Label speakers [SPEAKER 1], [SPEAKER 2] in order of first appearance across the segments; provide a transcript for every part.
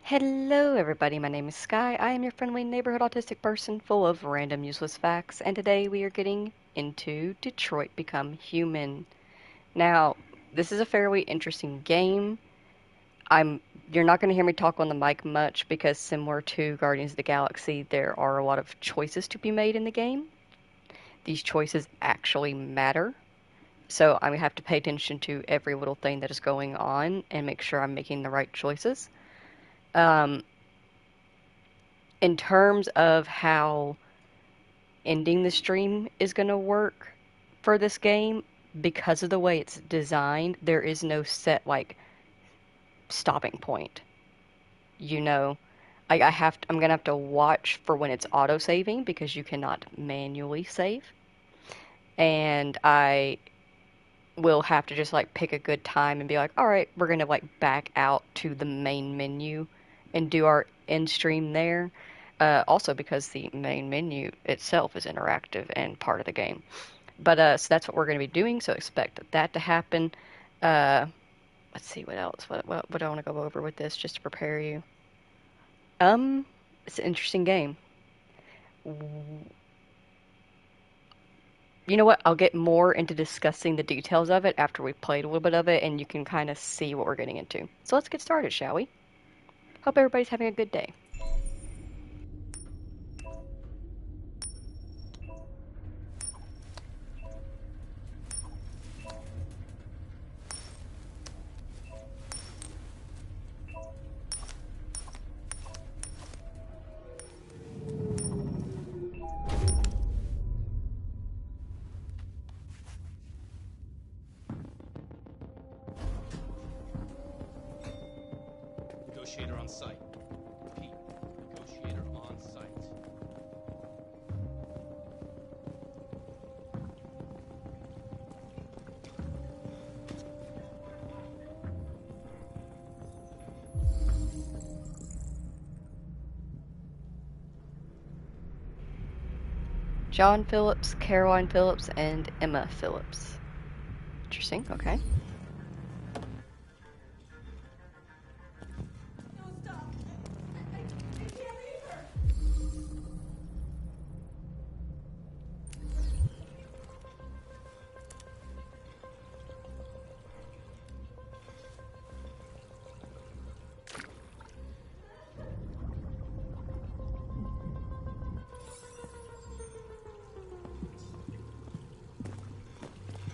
[SPEAKER 1] Hello, everybody. My name is Sky. I am your friendly neighborhood autistic person full of random useless facts, and today we are getting into Detroit Become Human. Now, this is a fairly interesting game. I'm You're not going to hear me talk on the mic much because similar to Guardians of the Galaxy, there are a lot of choices to be made in the game. These choices actually matter. So I'm going to have to pay attention to every little thing that is going on and make sure I'm making the right choices. Um, in terms of how ending the stream is going to work for this game, because of the way it's designed, there is no set like stopping point. You know, I'm gonna have to watch for when it's auto saving because you cannot manually save, and I will have to just like pick a good time and be like, all right, we're gonna like back out to the main menu and do our end stream there. Also because the main menu itself is interactive and part of the game. But so that's what we're going to be doing. So expect that to happen. Uh, let's see what else. What do I want to go over with this just to prepare you? Um, it's an interesting game. You know what? I'll get more into discussing the details of it after we've played a little bit of it, and you can kind of see what we're getting into. So let's get started, shall we? Hope everybody's having a good day.
[SPEAKER 2] Negotiator on site. Repeat. Negotiator on site.
[SPEAKER 1] John Phillips, Caroline Phillips, and Emma Phillips. Interesting. Okay.
[SPEAKER 3] No, stop. I can't leave her.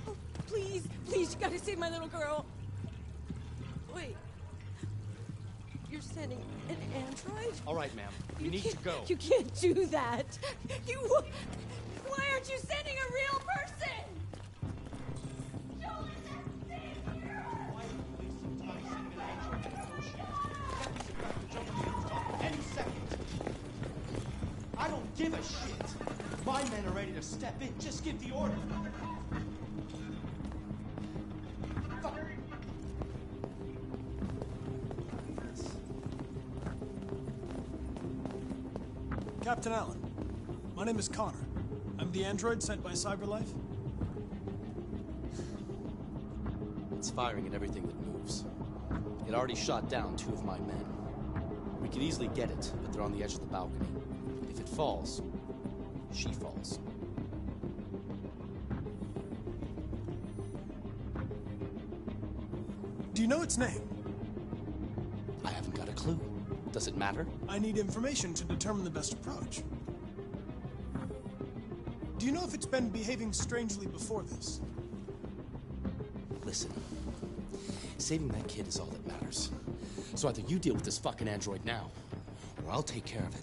[SPEAKER 3] Oh, please, please, you gotta save my little girl. Wait. You're sending an android?
[SPEAKER 2] All right, ma'am. We
[SPEAKER 3] You
[SPEAKER 2] need to
[SPEAKER 3] can't-
[SPEAKER 2] go.
[SPEAKER 3] You can't do that. Why aren't you sending a real person? Joel, save the girl.
[SPEAKER 2] Why don't we waste some time sending an android to negotiate? Captain's about to jump on the rooftop any second. I don't give a shit. My men are ready to step in. Just give the order. Fuck.
[SPEAKER 4] Captain Allen, my name is Connor. I'm the android sent by CyberLife.
[SPEAKER 2] It's firing at everything that moves. It already shot down 2 of my men. We could easily get it, but they're on the edge of the balcony. If it falls, she falls.
[SPEAKER 4] Do you know its name?
[SPEAKER 2] I haven't got a clue. Does it matter?
[SPEAKER 4] I need information to determine the best approach. Do you know if it's been behaving strangely before this?
[SPEAKER 2] Listen. Saving that kid is all that matters. So either you deal with this fucking android now, or I'll take care of it.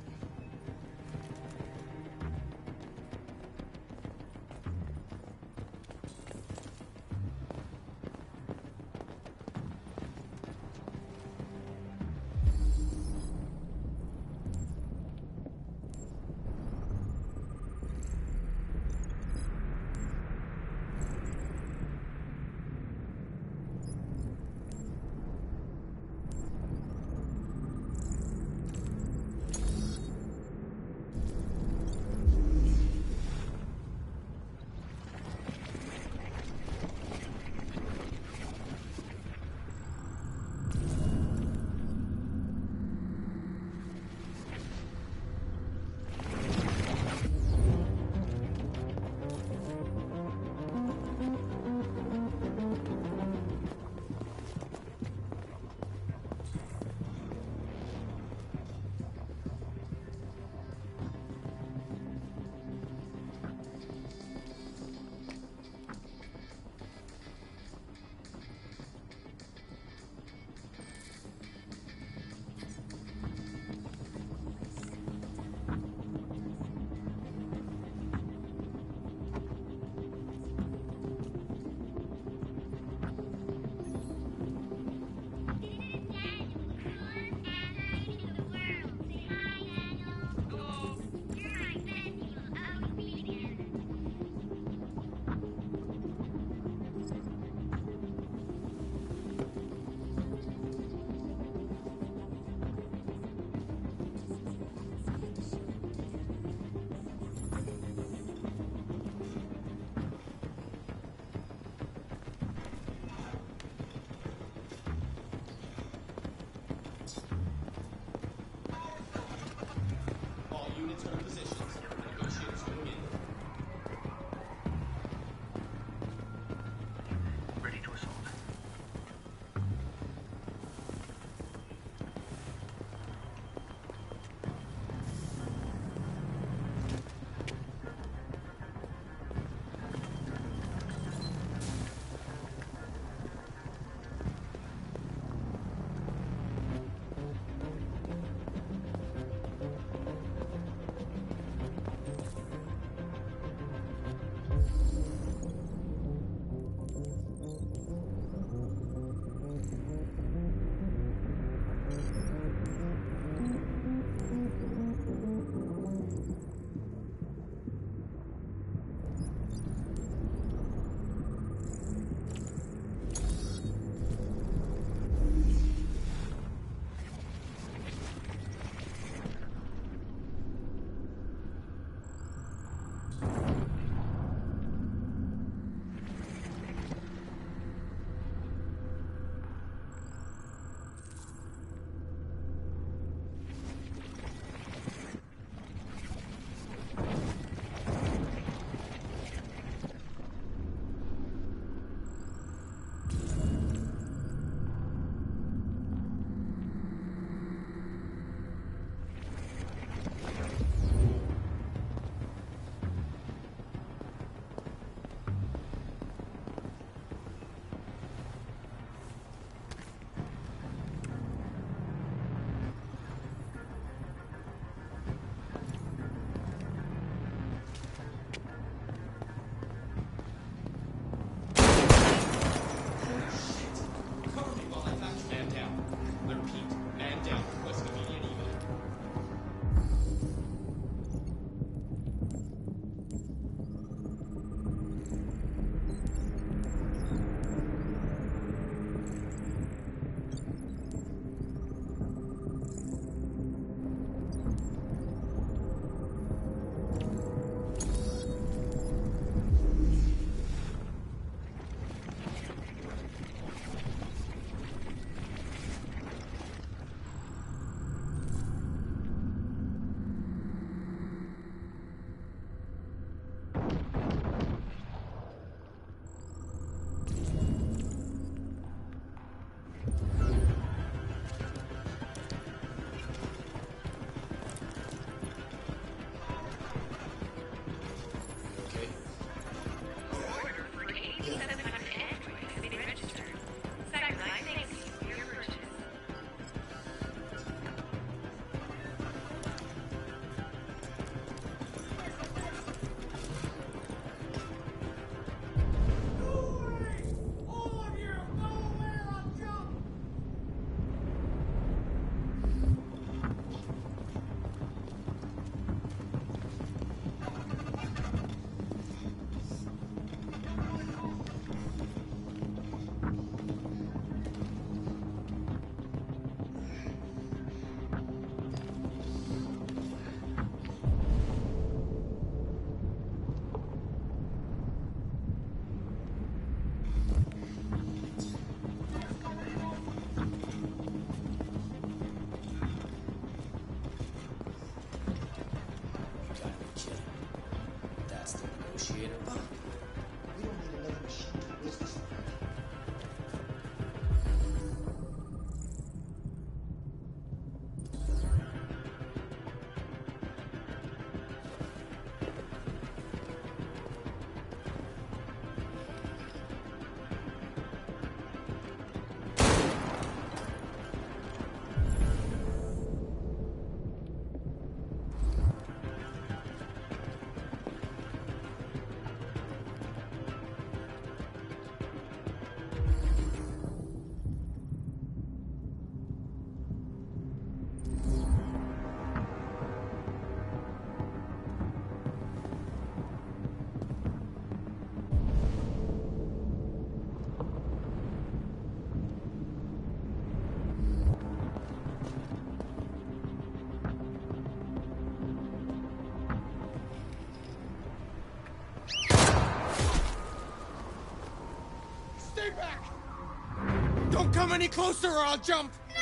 [SPEAKER 5] any closer or I'll jump!
[SPEAKER 3] No,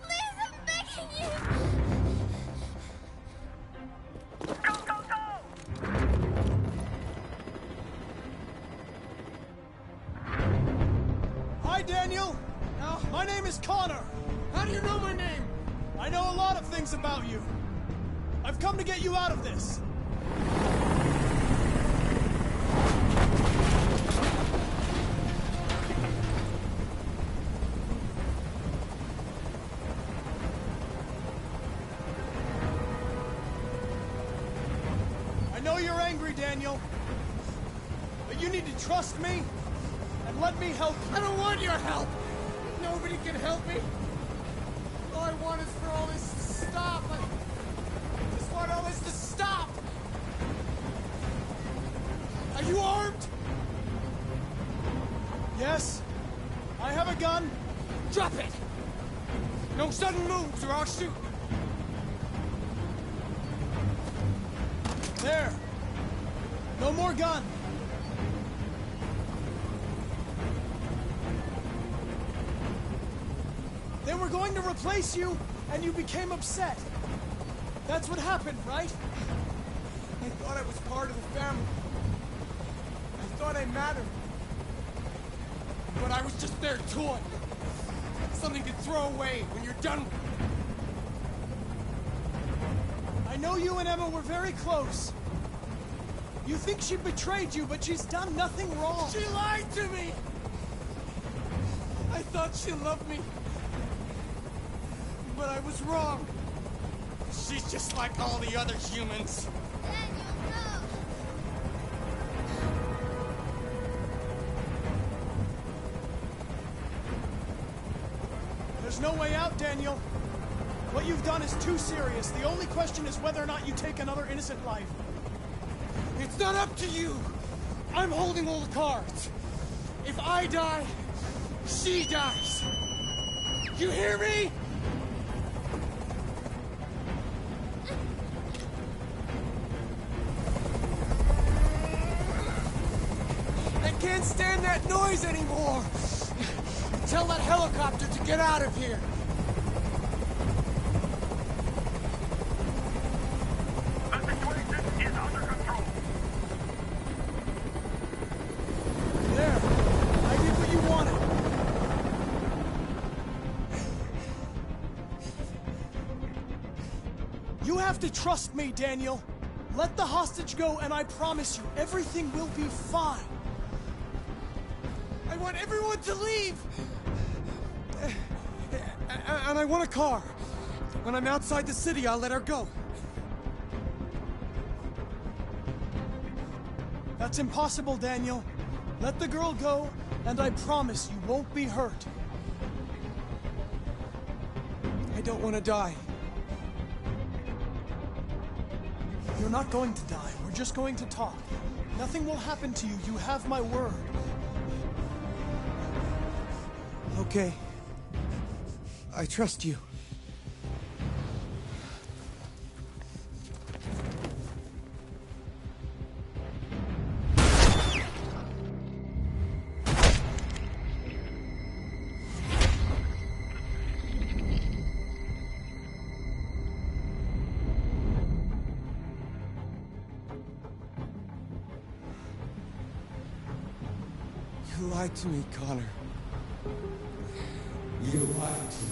[SPEAKER 3] please, I'm begging you!
[SPEAKER 4] Hi, Daniel.
[SPEAKER 5] No.
[SPEAKER 4] My name is Connor.
[SPEAKER 5] How do you know my name?
[SPEAKER 4] I know a lot of things about you. I've come to get you out of this. I know you're angry, Daniel. But you need to trust me and let me help you.
[SPEAKER 5] I don't want your help! Nobody can help me! All I want is for all this to stop. I just want all this to stop! Are you armed?
[SPEAKER 4] Yes, I have a gun.
[SPEAKER 5] Drop it! No sudden moves or I'll shoot!
[SPEAKER 4] There. No more gun. They were going to replace you, and you became upset. That's what happened, right?
[SPEAKER 5] I thought I was part of the family. I thought I mattered. But I was just their toy. Something to throw away when you're done with it.
[SPEAKER 4] I know you and Emma were very close. You think she betrayed you, but she's done nothing wrong.
[SPEAKER 5] She lied to me! I thought she loved me. But I was wrong. She's just like all the other humans.
[SPEAKER 3] Daniel, no!
[SPEAKER 4] There's no way out, Daniel. What you've done is too serious. The only question is whether or not you take another innocent life.
[SPEAKER 5] It's not up to you. I'm holding all the cards. If I die, she dies. You hear me? I can't stand that noise anymore. Tell that helicopter to get out of here.
[SPEAKER 6] The situation is under control.
[SPEAKER 4] There. I did what you wanted. You have to trust me, Daniel. Let the hostage go, and I promise you, everything will be fine.
[SPEAKER 5] I want everyone to leave! And I want a car. When I'm outside the city, I'll let her go.
[SPEAKER 4] That's impossible, Daniel. Let the girl go, and I promise you won't be hurt.
[SPEAKER 5] I don't want to die.
[SPEAKER 4] You're not going to die. We're just going to talk. Nothing will happen to you. You have my word.
[SPEAKER 5] Okay. I trust you. You lied to me, Connor. You lied to me.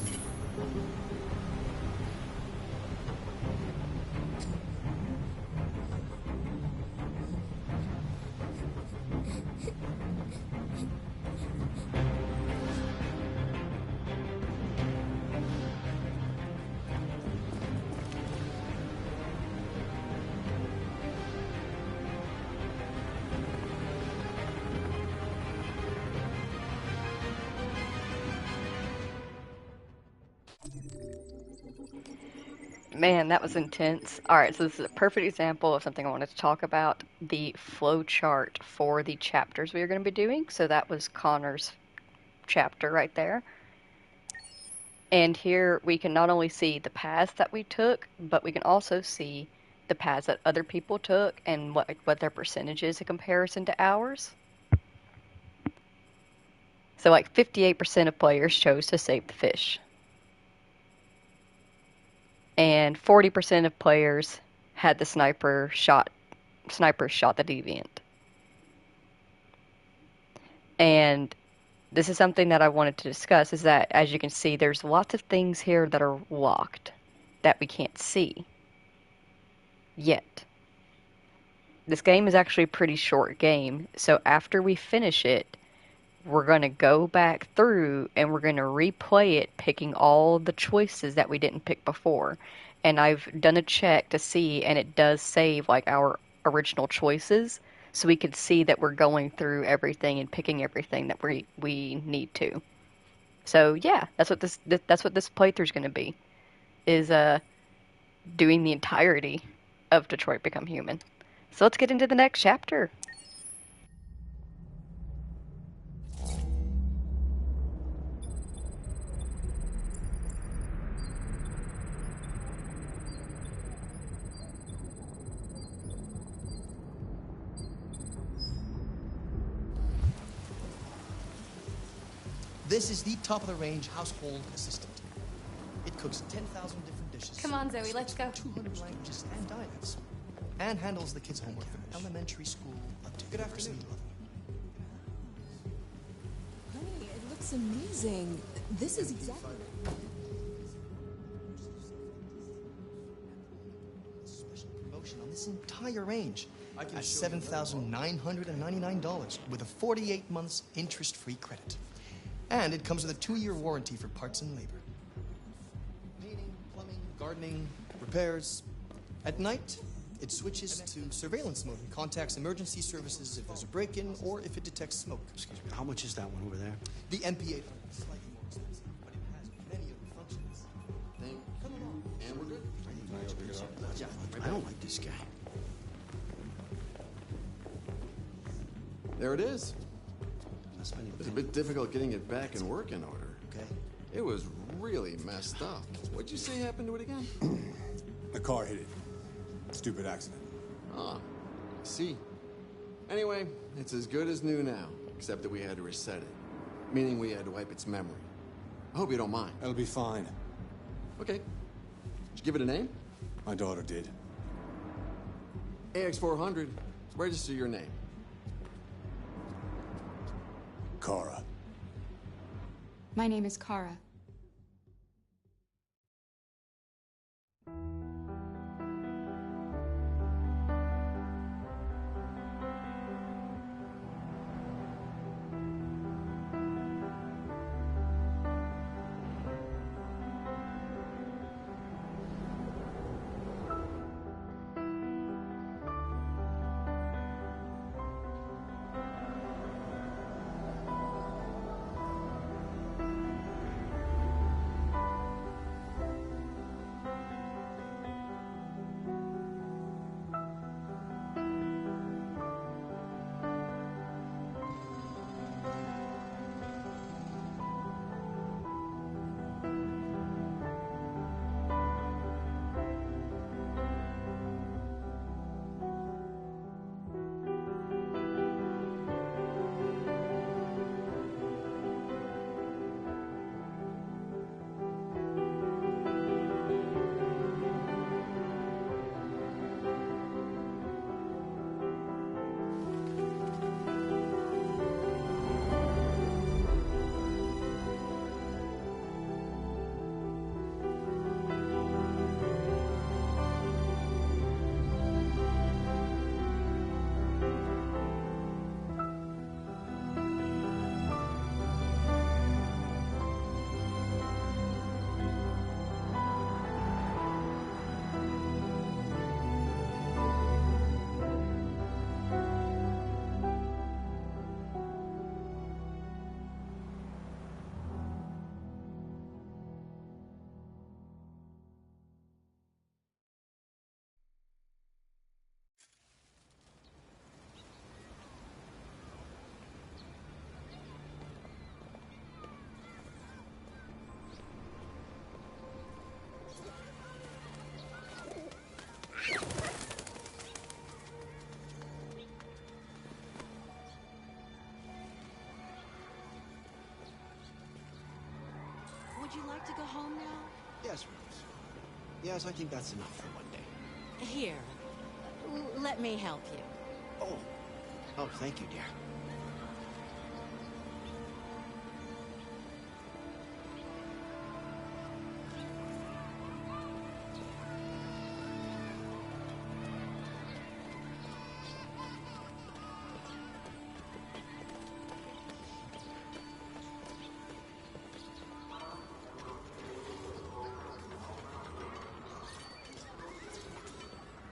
[SPEAKER 1] Man, that was intense. All right, so this is a perfect example of something I wanted to talk about, the flow chart for the chapters we are going to be doing. So that was Connor's chapter right there. And here we can not only see the paths that we took, but we can also see the paths that other people took and what their percentage is in comparison to ours. So like 58% of players chose to save the fish. And 40% of players had the snipers shot the deviant. And this is something that I wanted to discuss is that, as you can see, there's lots of things here that are locked that we can't see yet. This game is actually a pretty short game, so after we finish it, we're going to go back through and we're going to replay it, picking all the choices that we didn't pick before. And I've done a check to see, and it does save like our original choices, so we can see that we're going through everything and picking everything that we need to. So yeah, that's what this playthrough is going to be, is doing the entirety of Detroit Become Human. So let's get into the next chapter.
[SPEAKER 2] This is the top-of-the-range household assistant. It cooks 10,000 different dishes.
[SPEAKER 7] Come on, Zoe, let's go.
[SPEAKER 2] 200 languages and dialects. And handles the kids' homework from elementary school up to university level.
[SPEAKER 3] Honey, it looks amazing. This is exactly...
[SPEAKER 2] Special promotion on this entire range at $7,999 with a 48 months interest-free credit. And it comes with a 2-year warranty for parts and labor. Painting, plumbing, gardening, repairs. At night, it switches to surveillance mode and contacts emergency services if there's a break-in or if it detects smoke.
[SPEAKER 8] Excuse me, how much is that one over there?
[SPEAKER 2] The MP800 is slightly more expensive, but it has many of the functions. Then come along, and we're good.
[SPEAKER 8] I don't like this guy.
[SPEAKER 9] There it is.
[SPEAKER 8] Not spending
[SPEAKER 9] It's a bit difficult getting it back in working order.
[SPEAKER 2] Okay.
[SPEAKER 9] It was really messed up. What'd you say happened to it again?
[SPEAKER 5] The car hit it. Stupid accident.
[SPEAKER 9] Ah, I see. Anyway, it's as good as new now, except that we had to reset it. Meaning we had to wipe its memory. I hope you don't mind.
[SPEAKER 5] That'll be fine.
[SPEAKER 9] Okay. Did you give it a name?
[SPEAKER 5] My daughter did.
[SPEAKER 9] AX400. Register your name.
[SPEAKER 5] Kara.
[SPEAKER 7] My name is Kara.
[SPEAKER 3] you like to go home now?
[SPEAKER 8] Yes, Rose. Yes, I think that's enough for one day.
[SPEAKER 3] Here, let me help you.
[SPEAKER 8] Oh. Oh, thank you, dear.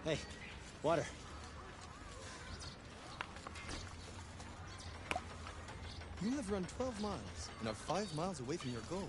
[SPEAKER 8] Hey, water.
[SPEAKER 2] You have run 12 miles and are 5 miles away from your goal.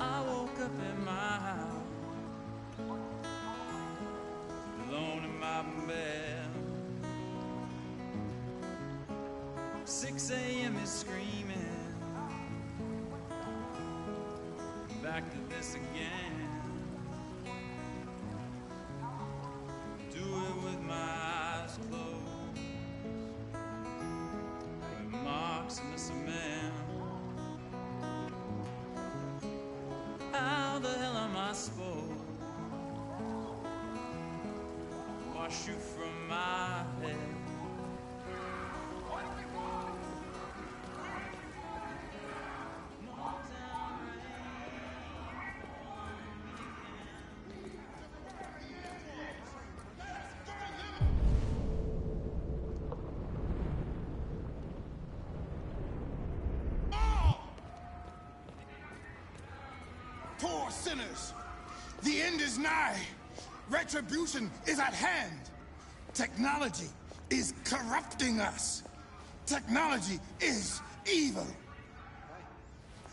[SPEAKER 10] I woke up in my house, alone in my bed. 6 a.m. is screaming, back to this again. Do it with my eyes closed, with marks in the cement. How the hell am I supposed to wash you from my head?
[SPEAKER 5] Poor sinners! The end is nigh. Retribution is at hand. Technology is corrupting us. Technology is evil.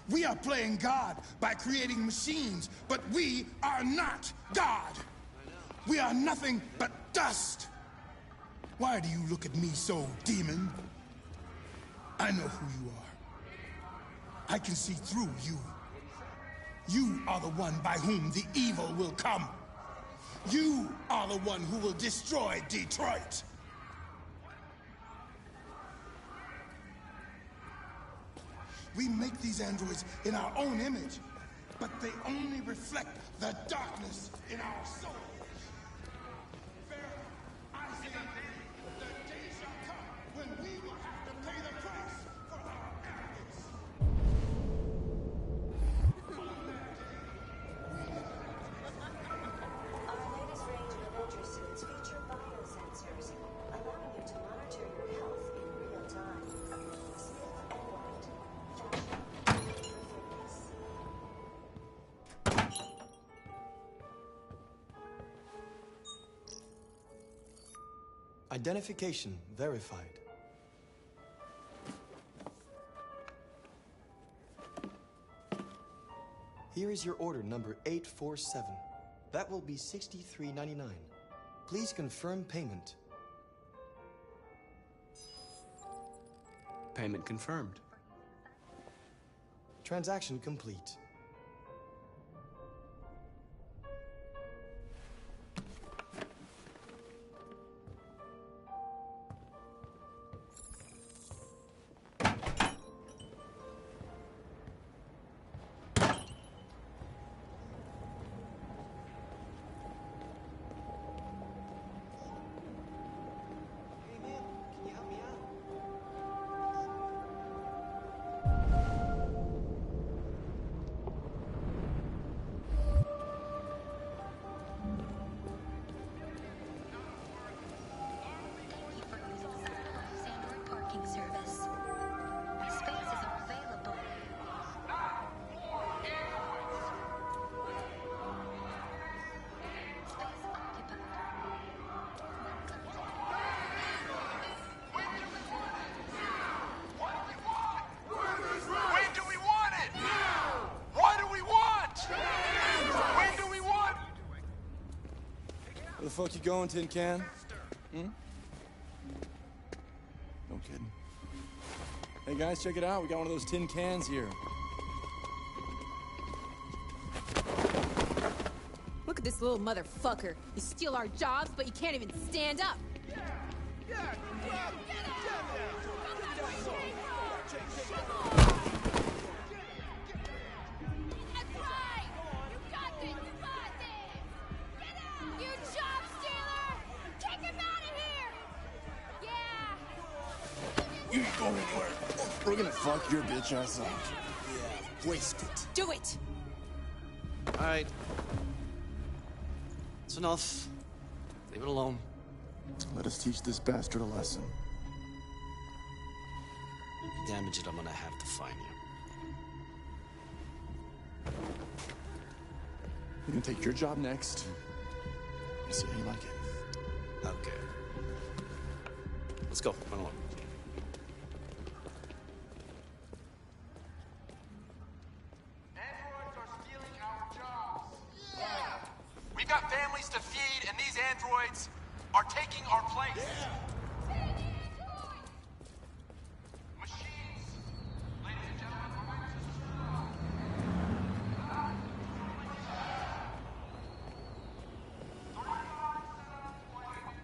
[SPEAKER 5] We are playing God by creating machines, but we are not God. We are nothing but dust. Why do you look at me so, demon? I know who you are. I can see through you. You are the one by whom the evil will come. You are the one who will destroy Detroit. We make these androids in our own image, but they only reflect the darkness in our souls. Verily, I say unto thee, the day shall come when we will have to pay the price for our arrogance.
[SPEAKER 11] Our latest range of adventure suits feature biosensors, allowing you to monitor your health in real time. Smith and White. Fashion for fitness.
[SPEAKER 2] Identification verified. Here is your order number 847. That will be $63.99. Please confirm payment.
[SPEAKER 8] Payment confirmed.
[SPEAKER 2] Transaction complete.
[SPEAKER 5] fuck you going, Tin Can? Hmm? No kidding. Hey guys, check it out. We got one of those tin cans here.
[SPEAKER 3] Look at this little motherfucker. You steal our jobs, but you can't even stand up.
[SPEAKER 12] That's right! You got this! You got this! Get out! You job stealer! Kick him out of here! Yeah!
[SPEAKER 5] You ain't going anywhere. We're gonna fuck your bitch ass up.
[SPEAKER 2] Yeah, waste it.
[SPEAKER 3] Do it!
[SPEAKER 2] All right. It's enough. Leave it alone.
[SPEAKER 5] Let us teach this bastard a lesson.
[SPEAKER 2] Damage it, I'm gonna have to find you.
[SPEAKER 5] We're gonna take your job next. See how you like it.
[SPEAKER 2] Okay. Let's go. Run along.
[SPEAKER 13] Androids are stealing our jobs. Yeah! We've got families to feed, and these androids are taking our place. Yeah! Machines! Ladies and gentlemen,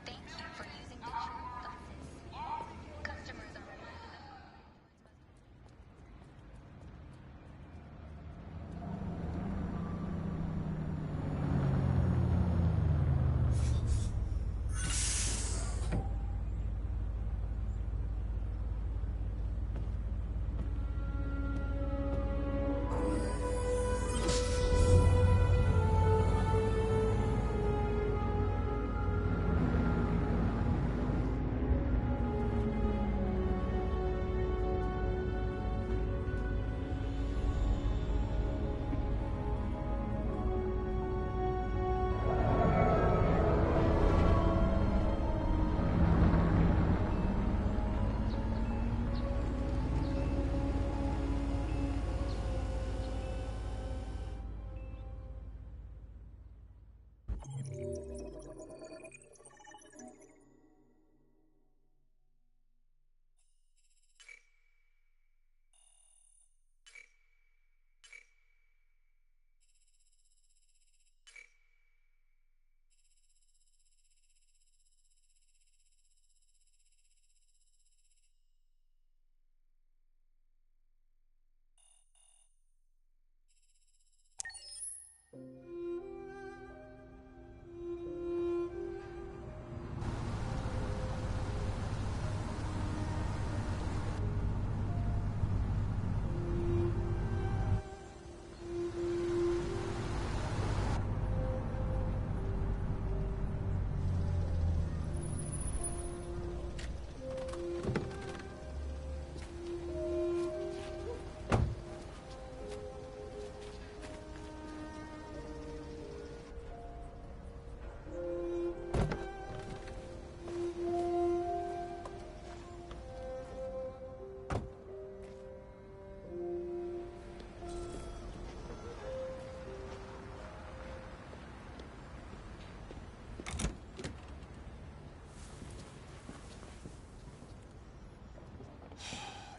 [SPEAKER 12] Thank you for using Detroit buses. Customers are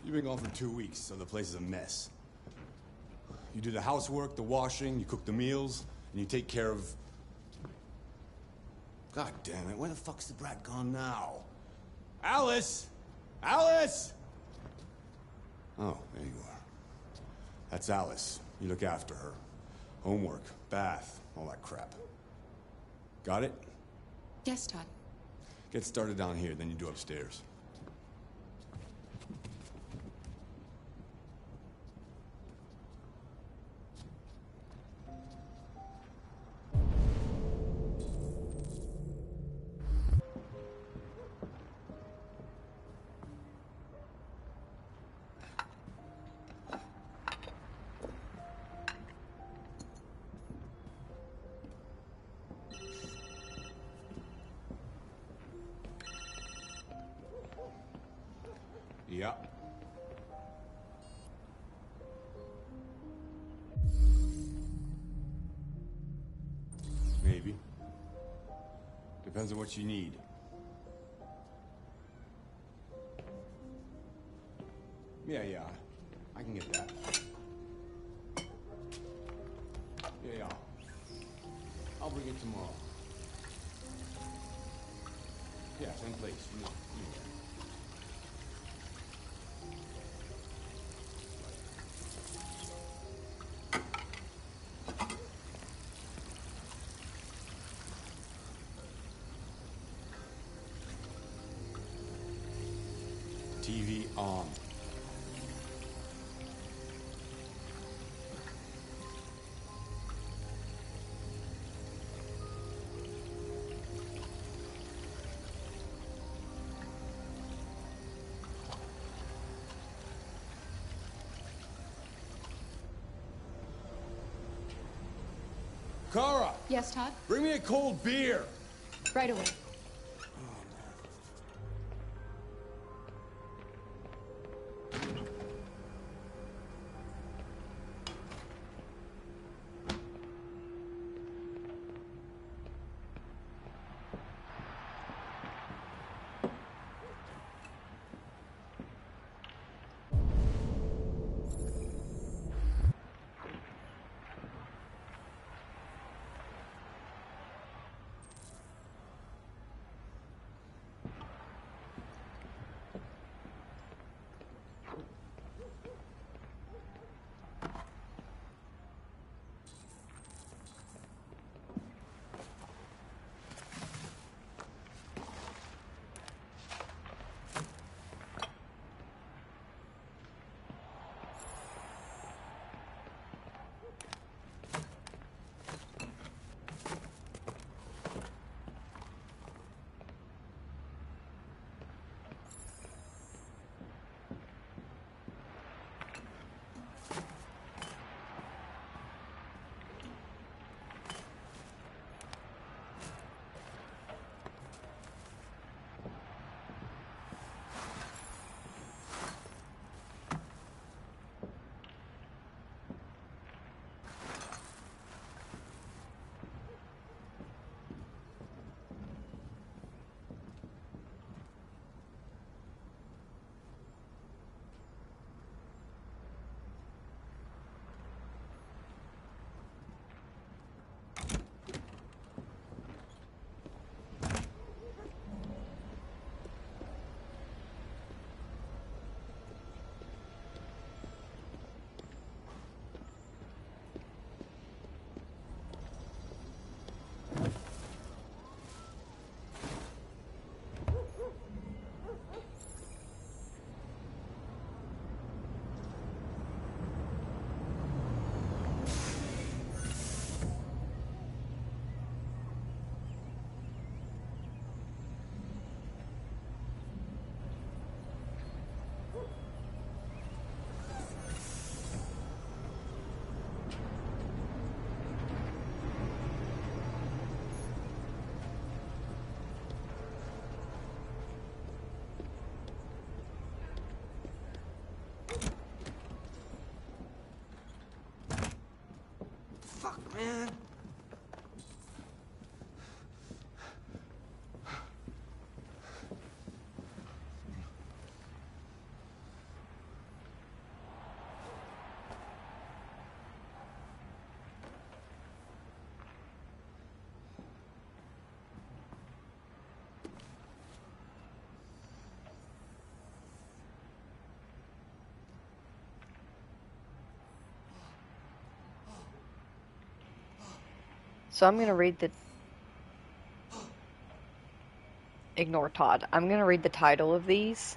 [SPEAKER 5] You've been gone for 2 weeks, so the place is a mess. You do the housework, the washing, you cook the meals, and you take care of... God damn it, where the fuck's the brat gone now? Alice! Alice! Oh, there you are. That's Alice. You look after her. Homework, bath, all that crap. Got it?
[SPEAKER 7] Yes, Todd.
[SPEAKER 5] Get started down here, then you do upstairs. Yeah. Maybe. Depends on what you need. Yeah, I can get that. Yeah. I'll bring it tomorrow. Yeah, same place. You know where. TV on. Kara!
[SPEAKER 7] Yes, Todd?
[SPEAKER 5] Bring me a cold beer!
[SPEAKER 7] Right away.
[SPEAKER 8] Fuck, man.
[SPEAKER 1] So I'm going to read the... Ignore Todd. I'm going to read the title of these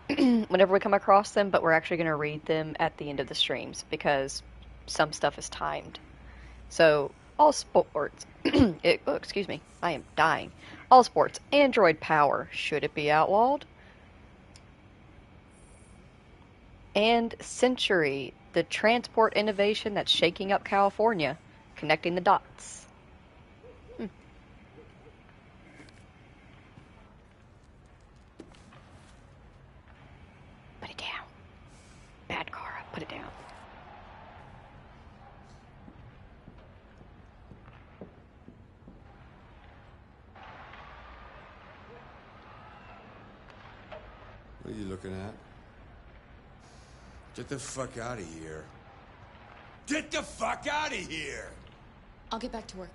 [SPEAKER 1] whenever we come across them, but we're actually going to read them at the end of the streams because some stuff is timed. So, all sports... excuse me. I am dying. All sports. Android power. Should it be outlawed? And Century. The transport innovation that's shaking up California. Connecting the dots. Put it down. Bad Kara. Put it down.
[SPEAKER 5] What are you looking at? Get the fuck out of here. Get the fuck out of here!
[SPEAKER 7] I'll get back to work.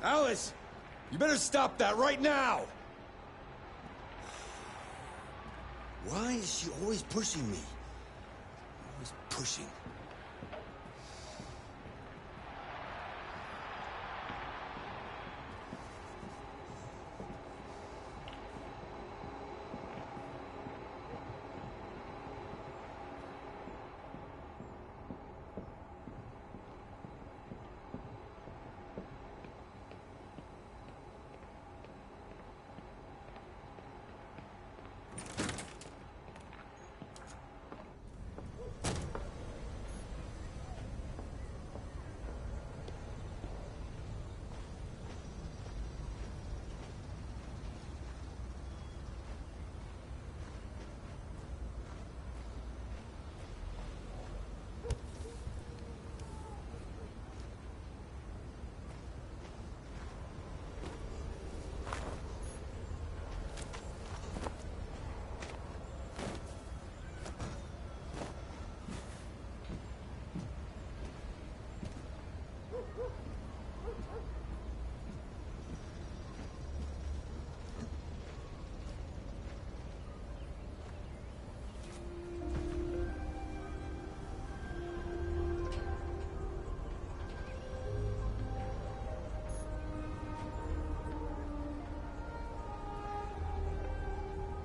[SPEAKER 5] Alice! You better stop that right now!
[SPEAKER 8] Why is she always pushing me? Always pushing.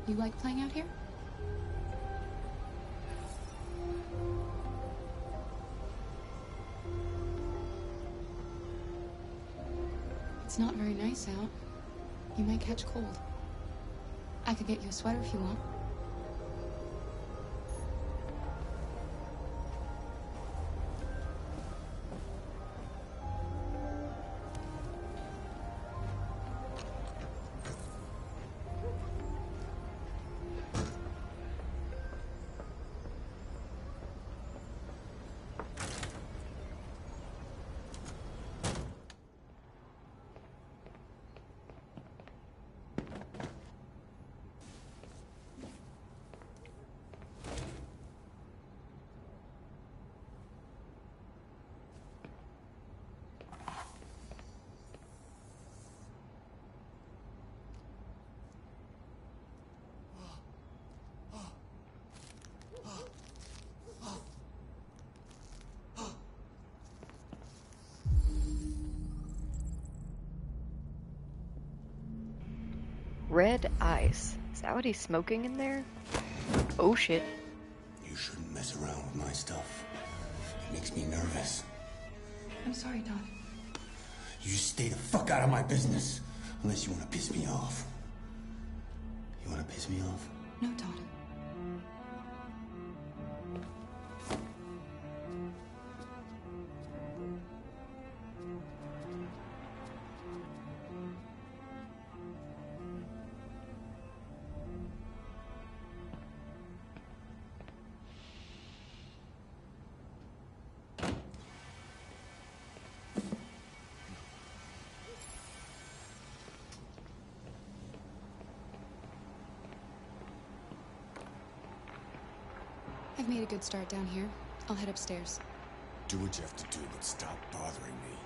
[SPEAKER 7] You like playing out here? It's not very nice out. You might catch cold. I could get you a sweater if you want.
[SPEAKER 1] Red ice. Is that what he's smoking in there? Oh shit.
[SPEAKER 8] You shouldn't mess around with my stuff. It makes me nervous.
[SPEAKER 7] I'm sorry, Todd.
[SPEAKER 8] You stay the fuck out of my business. Unless you want to piss me off. You want to piss me off?
[SPEAKER 7] No, Todd. I've made a good start down here. I'll head upstairs.
[SPEAKER 5] Do what you have to do, but stop bothering me.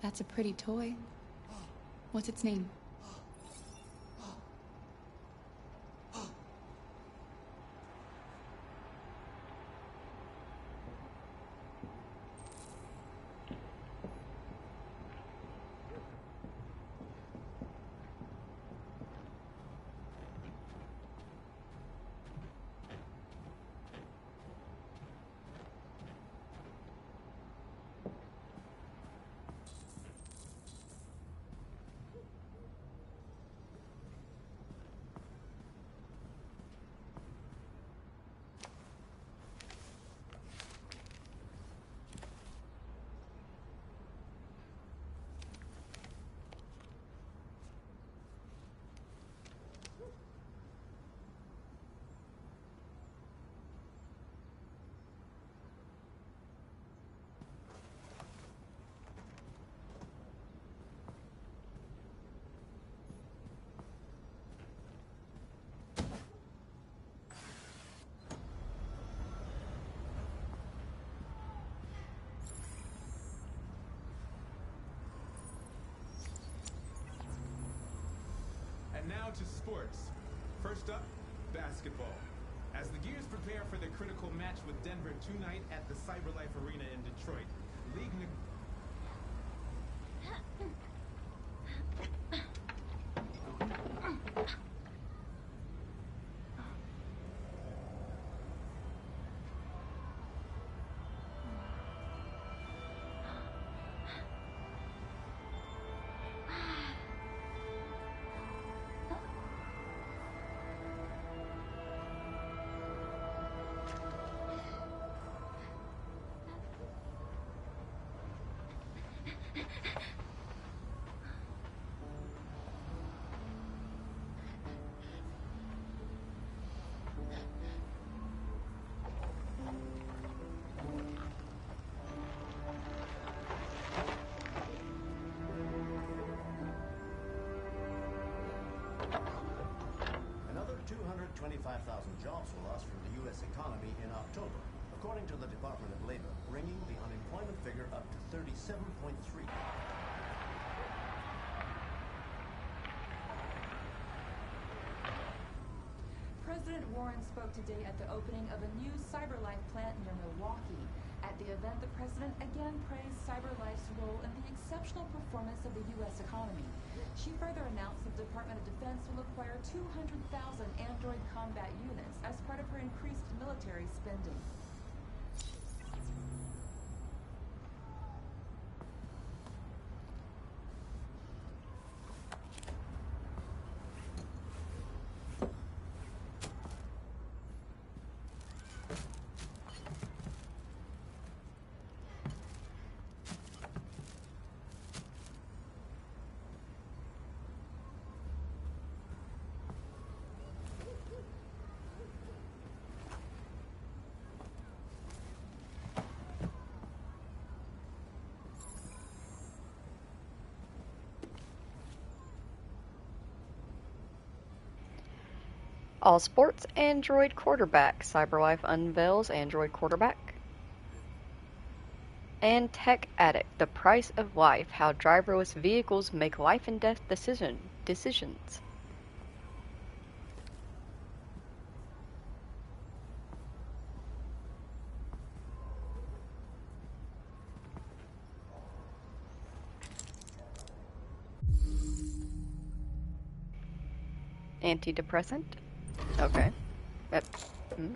[SPEAKER 7] That's a pretty toy. What's its name?
[SPEAKER 14] And now to sports. First up, basketball. As the Gears prepare for their critical match with Denver tonight at the CyberLife Arena in Detroit, league
[SPEAKER 15] Another 225,000 jobs were lost from the U.S. economy in October, according to the Department of Labor, bringing the unemployment figure up to 37.3.
[SPEAKER 16] President Warren spoke today at the opening of a new CyberLife plant near Milwaukee. At the event, the president again praised CyberLife's role in the exceptional performance of the U.S. economy. She further announced that the Department of Defense will acquire 200,000 Android combat units as part of her increased military spending.
[SPEAKER 1] All sports Android quarterback. CyberLife unveils Android quarterback. And Tech Addict. The price of life. How driverless vehicles make life and death decisions. Antidepressant. Okay. Mm.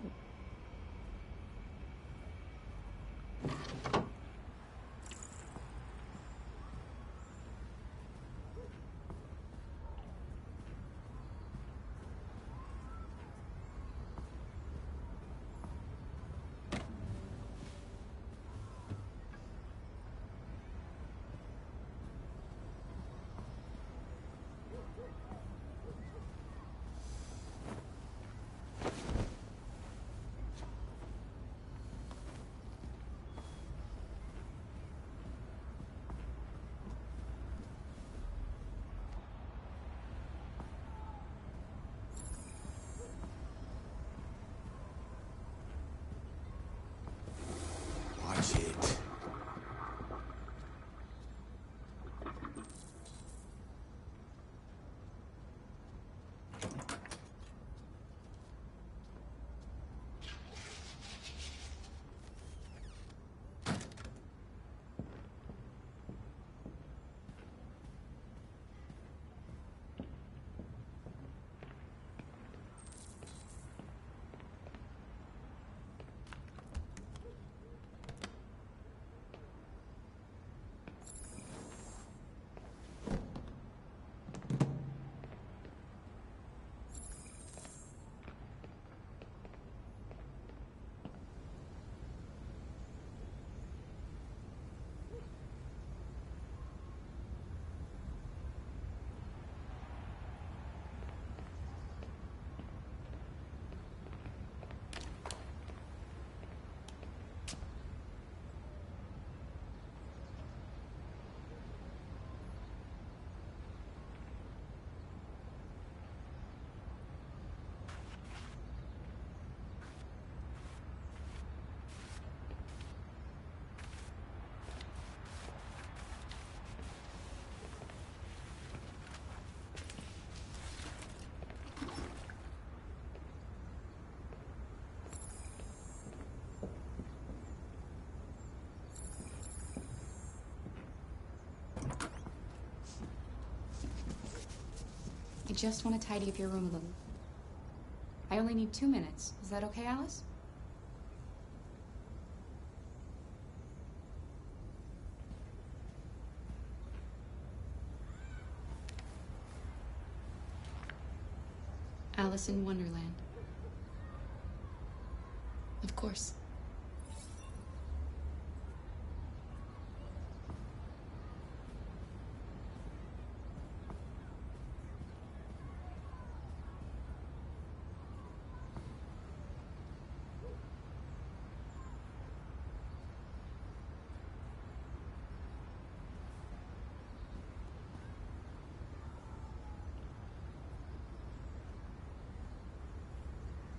[SPEAKER 7] I just want to tidy up your room a little. I only need 2 minutes. Is that okay, Alice? Alice in Wonderland. Of course.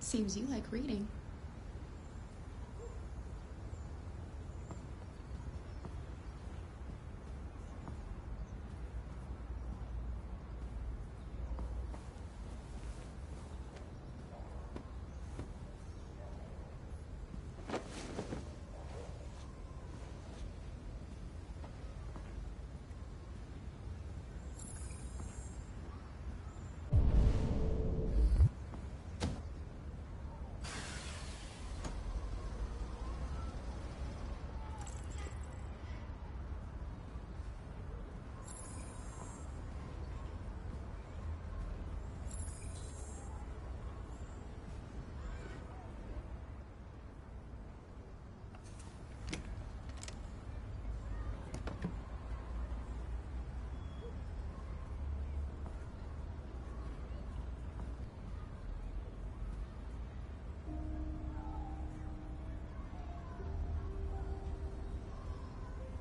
[SPEAKER 7] Seems you like reading.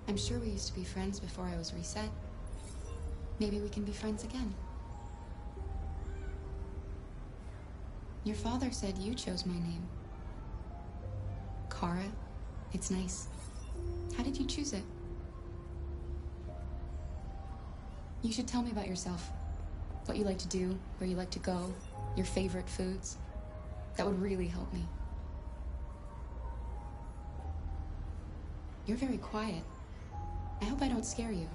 [SPEAKER 7] I'm sure we used to be friends before I was reset. Maybe we can be friends again. Your father said you chose my name. Kara. It's nice. How did you choose it? You should tell me about yourself. What you like to do, where you like to go, your favorite foods. That would really help me. You're very quiet. I hope I don't scare you.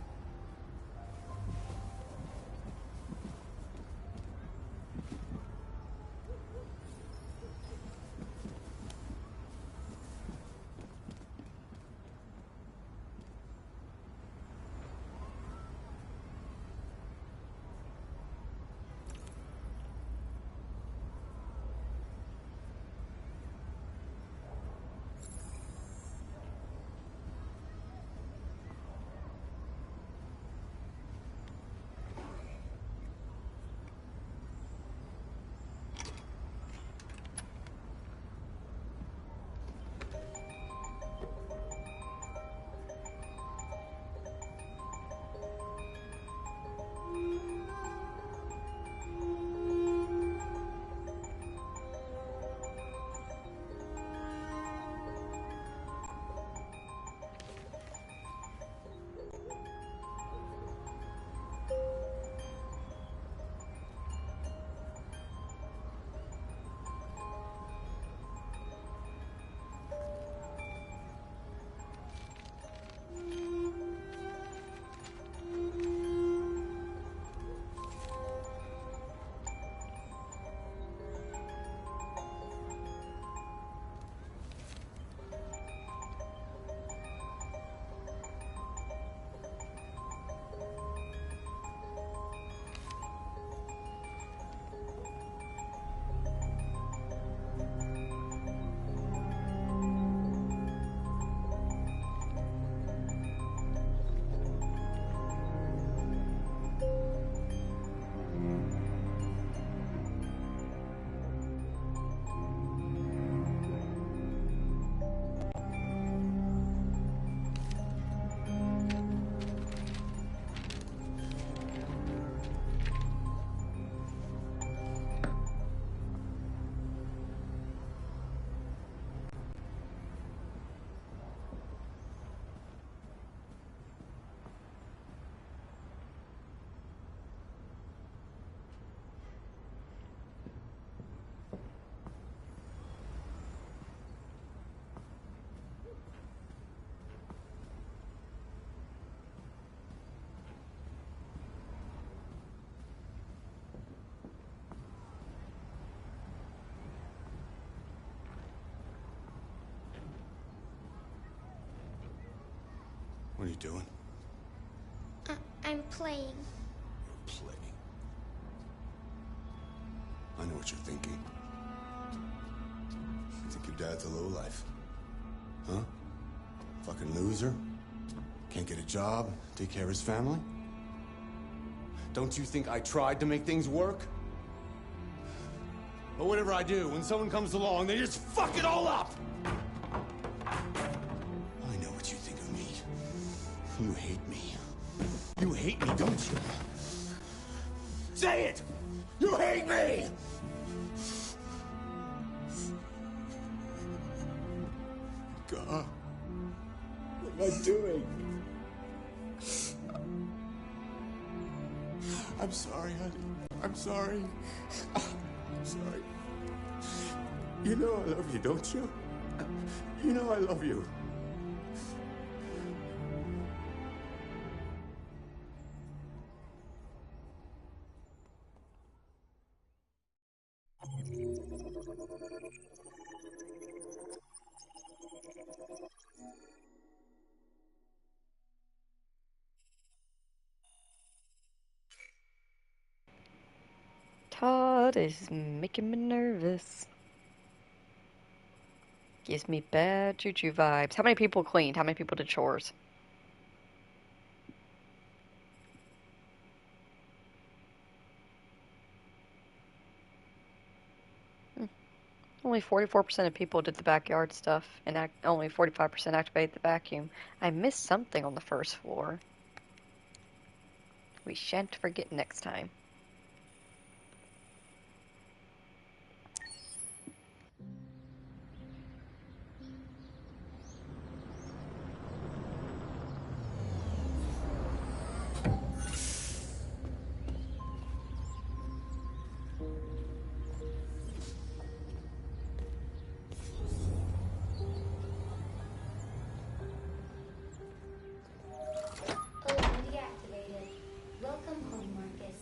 [SPEAKER 8] What are you doing?
[SPEAKER 17] I'm playing.
[SPEAKER 8] You're playing. I know what you're thinking. You think your dad's a lowlife? Huh? Fucking loser? Can't get a job, take care of his family? Don't you think I tried to make things work? But whatever I do, when someone comes along, they just fuck it all up! I know what you think of me. You hate me. You hate me, don't you? Say it! You hate me! God, what am I doing? I'm sorry, honey. I'm sorry. I'm sorry. You know I love you, don't you? You know I love you.
[SPEAKER 1] Todd is making me nervous. Gives me bad juju vibes. How many people cleaned? How many people did chores? Only 44% of people did the backyard stuff, and only 45% activated the vacuum. I missed something on the first floor. We shan't forget next time.
[SPEAKER 17] Code deactivated. Welcome home, Markus.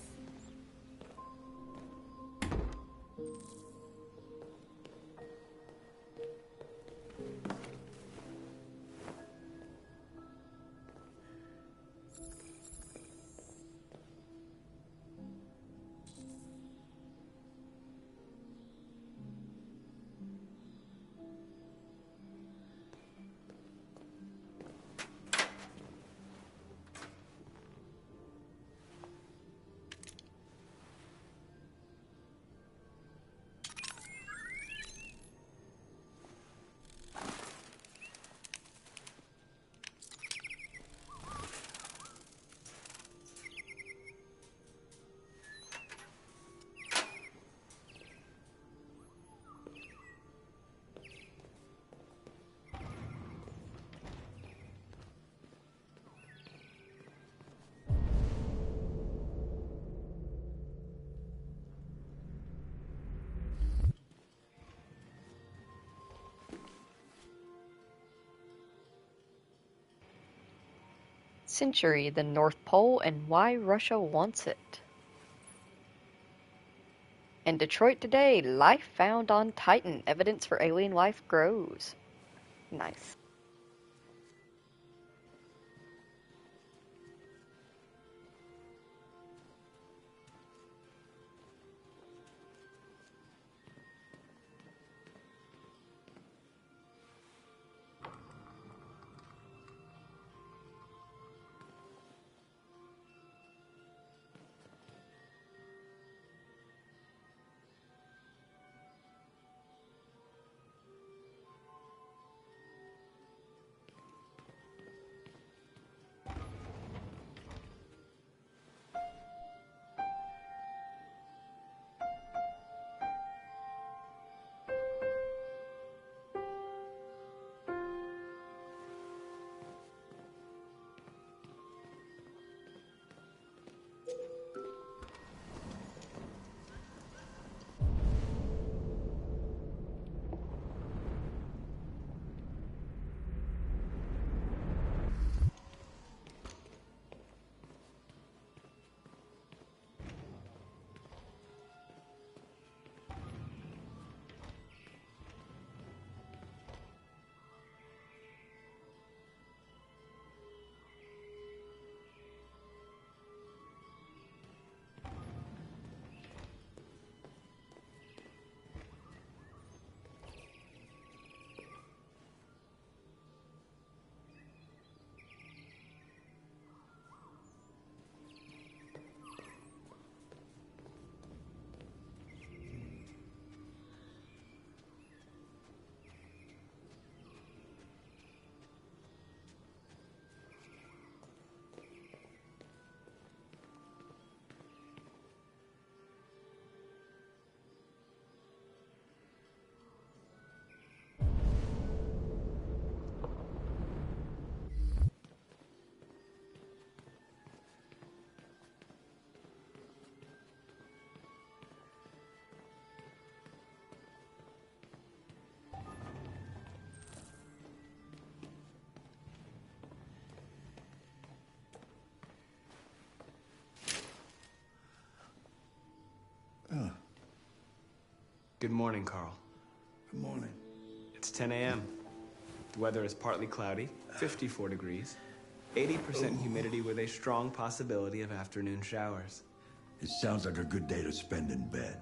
[SPEAKER 17] Century, the North Pole, and why Russia wants it. In Detroit today, life found on Titan. Evidence for alien life grows. Nice.
[SPEAKER 18] Good morning, Carl.
[SPEAKER 19] Good morning.
[SPEAKER 18] It's 10 a.m. The weather is partly cloudy, 54 degrees, 80% humidity with a strong possibility of afternoon showers.
[SPEAKER 19] It sounds like a good day to spend in bed.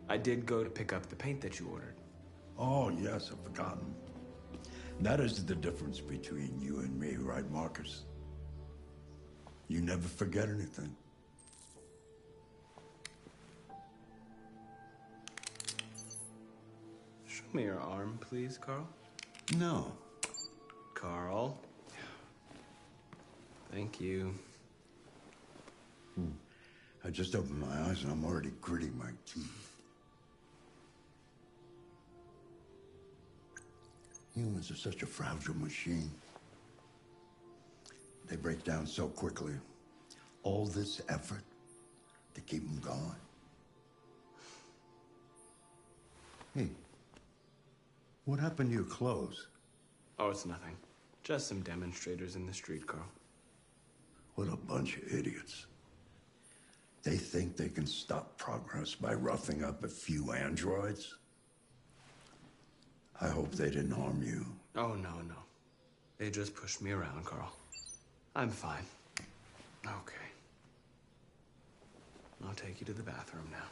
[SPEAKER 18] I did go to pick up the paint that you ordered.
[SPEAKER 19] Oh, yes, I've forgotten. That is the difference between you and me, right, Marcus? You never forget anything.
[SPEAKER 18] Show me your arm, please, Carl.
[SPEAKER 19] No.
[SPEAKER 18] Carl. Thank you.
[SPEAKER 19] I just opened my eyes and I'm already gritting my teeth. Humans are such a fragile machine. They break down so quickly. All this effort to keep them going. Hey, what happened to your clothes?
[SPEAKER 18] Oh, it's nothing. Just some demonstrators in the street, Carl.
[SPEAKER 19] What a bunch of idiots. They think they can stop progress by roughing up a few androids? I hope they didn't harm you.
[SPEAKER 18] Oh, no. They just pushed me around, Carl. I'm fine. Okay. I'll take you to the bathroom now.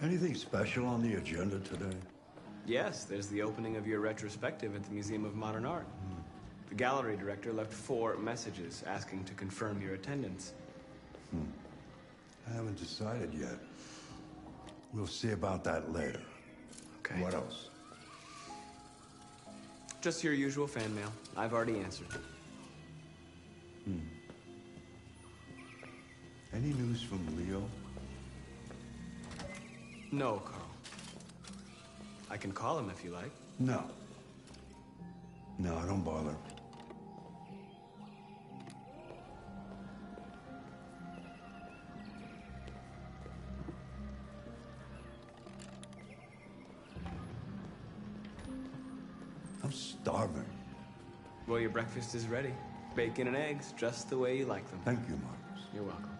[SPEAKER 19] Anything special on the agenda today?
[SPEAKER 18] Yes, there's the opening of your retrospective at the Museum of Modern Art. The gallery director left 4 messages asking to confirm your attendance.
[SPEAKER 19] I haven't decided yet. We'll see about that later.
[SPEAKER 18] Okay.
[SPEAKER 19] What else?
[SPEAKER 18] Just your usual fan mail. I've already answered.
[SPEAKER 19] Any news from Leo?
[SPEAKER 18] No, Carl. I can call him if you like.
[SPEAKER 19] No. No, don't bother. I'm starving.
[SPEAKER 18] Well, your breakfast is ready. Bacon and eggs, just the way you like them.
[SPEAKER 19] Thank you, Marcus.
[SPEAKER 18] You're welcome.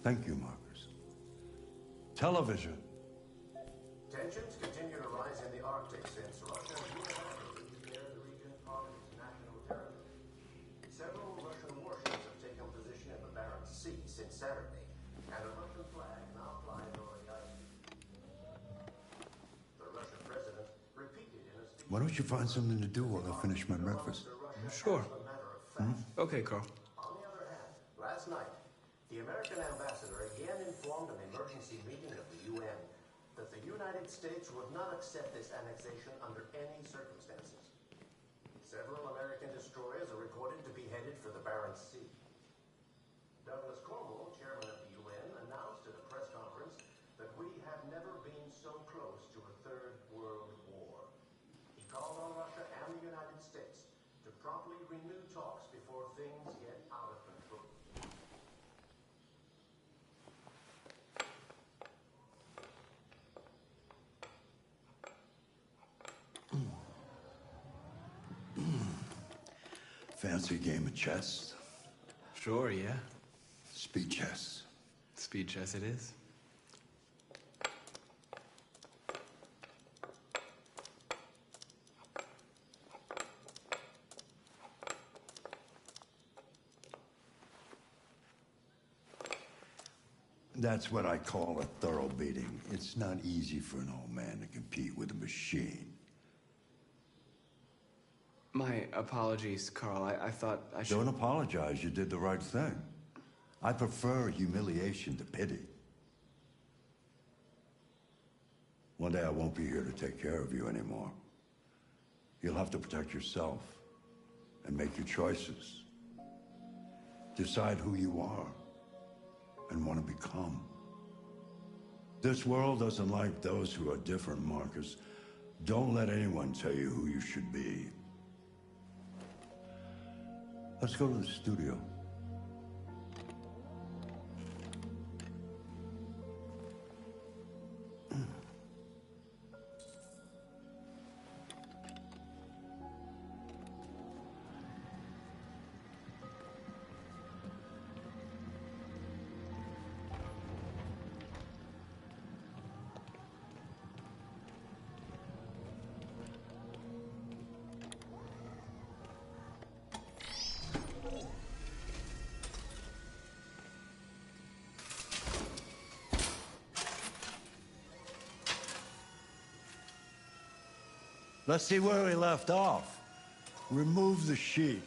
[SPEAKER 19] Thank you, Marcus. Television.
[SPEAKER 15] Tensions continue to rise in the Arctic since Russia unilaterally declared the region part of its national territory. Several Russian warships have taken position in the Barents Sea since Saturday, and a Russian flag now flies over the ice. The Russian president repeated in a speech...
[SPEAKER 19] Why don't you find something to do while I finish my breakfast?
[SPEAKER 18] Sure. Okay, Carl.
[SPEAKER 15] On the other hand, last night, the American ambassador again informed an emergency meeting of the UN that the United States would not accept this annexation under any circumstances. Several American destroyers are reported to be headed for the Barents Sea. Douglas Cornwall, chairman of the UN, announced at a press conference that we have never been
[SPEAKER 19] Fancy game of chess?
[SPEAKER 18] Sure, yeah.
[SPEAKER 19] Speed chess.
[SPEAKER 18] Speed chess it is.
[SPEAKER 19] That's what I call a thorough beating. It's not easy for an old man to compete with a machine.
[SPEAKER 18] My apologies, Carl. I thought I should...
[SPEAKER 19] Don't apologize. You did the right thing. I prefer humiliation to pity. One day I won't be here to take care of you anymore. You'll have to protect yourself and make your choices. Decide who you are and want to become. This world doesn't like those who are different, Marcus. Don't let anyone tell you who you should be. Let's go to the studio. Let's see where we left off. Remove the sheet.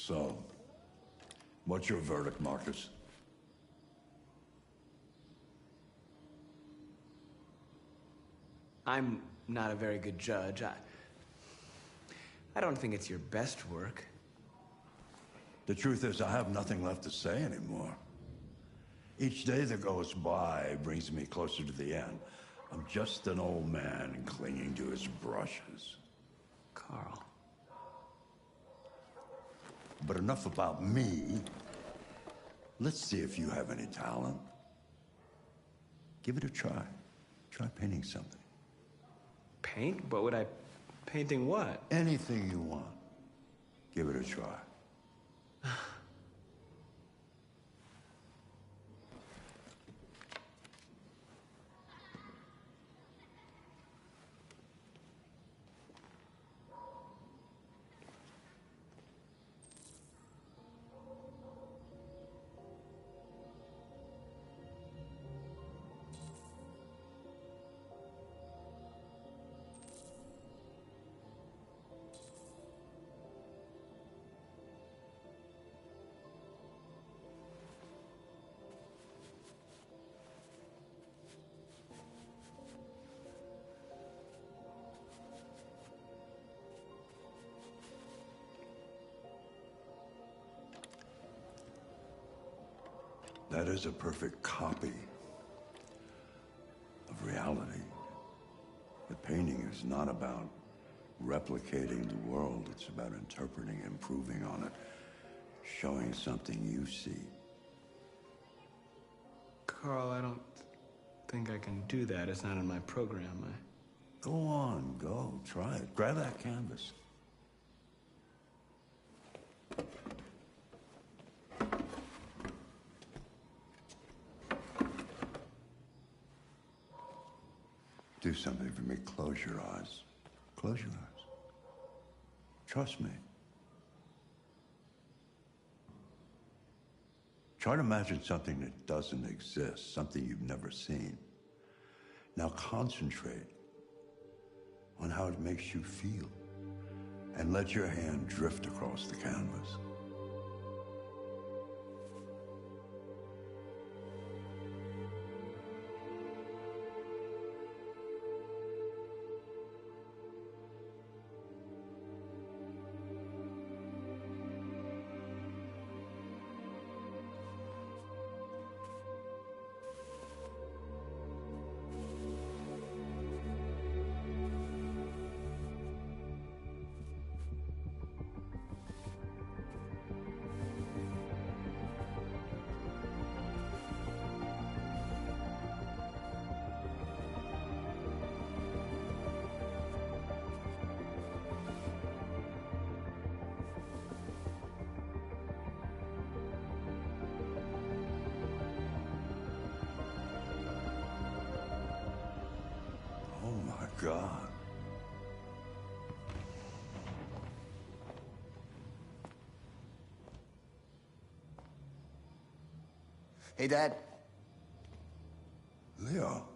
[SPEAKER 19] So, what's your verdict, Marcus?
[SPEAKER 18] I'm not a very good judge. I don't think it's your best work.
[SPEAKER 19] The truth is, I have nothing left to say anymore. Each day that goes by brings me closer to the end. I'm just an old man clinging to his brushes.
[SPEAKER 18] Carl.
[SPEAKER 19] But enough about me. Let's see if you have any talent. Give it a try. Try painting something.
[SPEAKER 18] Paint? What would I... Painting what?
[SPEAKER 19] Anything you want. Give it a try. That is a perfect copy of reality. The painting is not about replicating the world. It's about interpreting, improving on it, showing something you see.
[SPEAKER 18] Carl, I don't think I can do that. It's not in my program.
[SPEAKER 19] Go on, go. Try it. Grab that canvas. Do something for me. Close your eyes. Close your eyes. Trust me. Try to imagine something that doesn't exist, something you've never seen. Now concentrate on how it makes you feel, and let your hand drift across the canvas. Oh my God.
[SPEAKER 20] Hey, Dad.
[SPEAKER 19] Leo.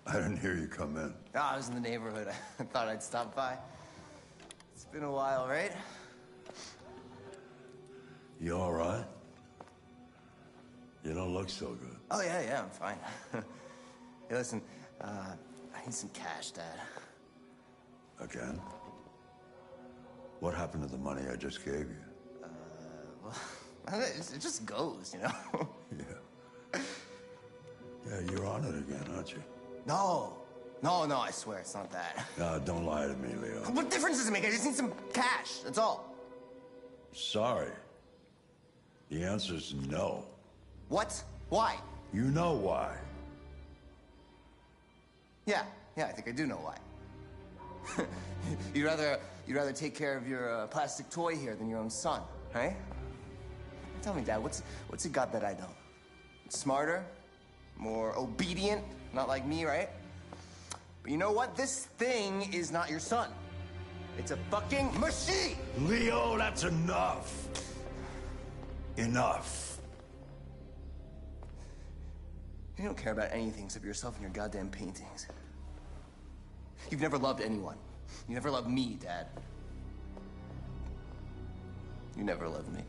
[SPEAKER 19] I didn't hear you come in.
[SPEAKER 20] Oh, I was in the neighborhood. I thought I'd stop by. It's been a while, right?
[SPEAKER 19] You all right? You don't look so good.
[SPEAKER 20] Oh, yeah, I'm fine. Hey, listen, I need some cash, Dad.
[SPEAKER 19] Again? What happened to the money I just gave you?
[SPEAKER 20] Well, it just goes, you know?
[SPEAKER 19] Yeah, you're on it again, aren't you?
[SPEAKER 20] No, I swear, it's not that.
[SPEAKER 19] No, don't lie to me, Leo.
[SPEAKER 20] What difference does it make? I just need some cash, that's all.
[SPEAKER 19] Sorry. The answer's no.
[SPEAKER 20] What? Why?
[SPEAKER 19] You know why.
[SPEAKER 20] Yeah, I think I do know why. You'd rather take care of your plastic toy here than your own son, right? Tell me, Dad, what's it got that I don't? Smarter? More obedient? Not like me, right? But you know what? This thing is not your son. It's a fucking machine!
[SPEAKER 19] Leo, that's enough. Enough.
[SPEAKER 20] You don't care about anything except yourself and your goddamn paintings. You've never loved anyone. You never loved me, Dad. You never loved me.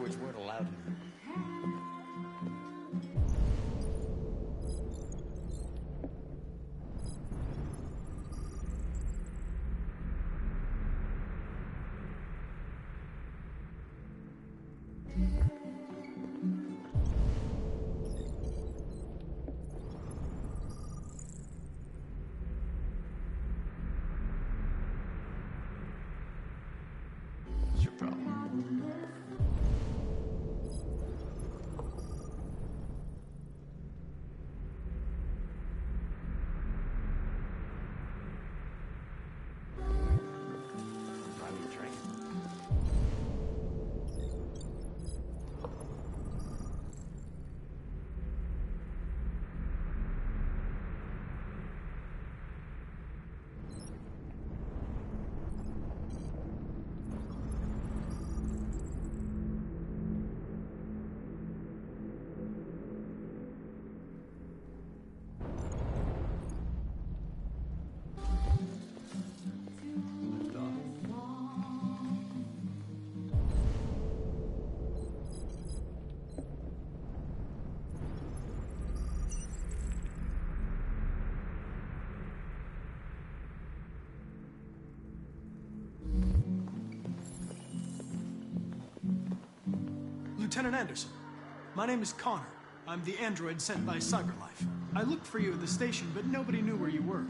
[SPEAKER 2] androids weren't allowed in here. What's your problem? Buy me a drink.
[SPEAKER 4] Lieutenant Anderson, my name is Connor. I'm the android sent by CyberLife. I looked for you at the station, but nobody knew where you were.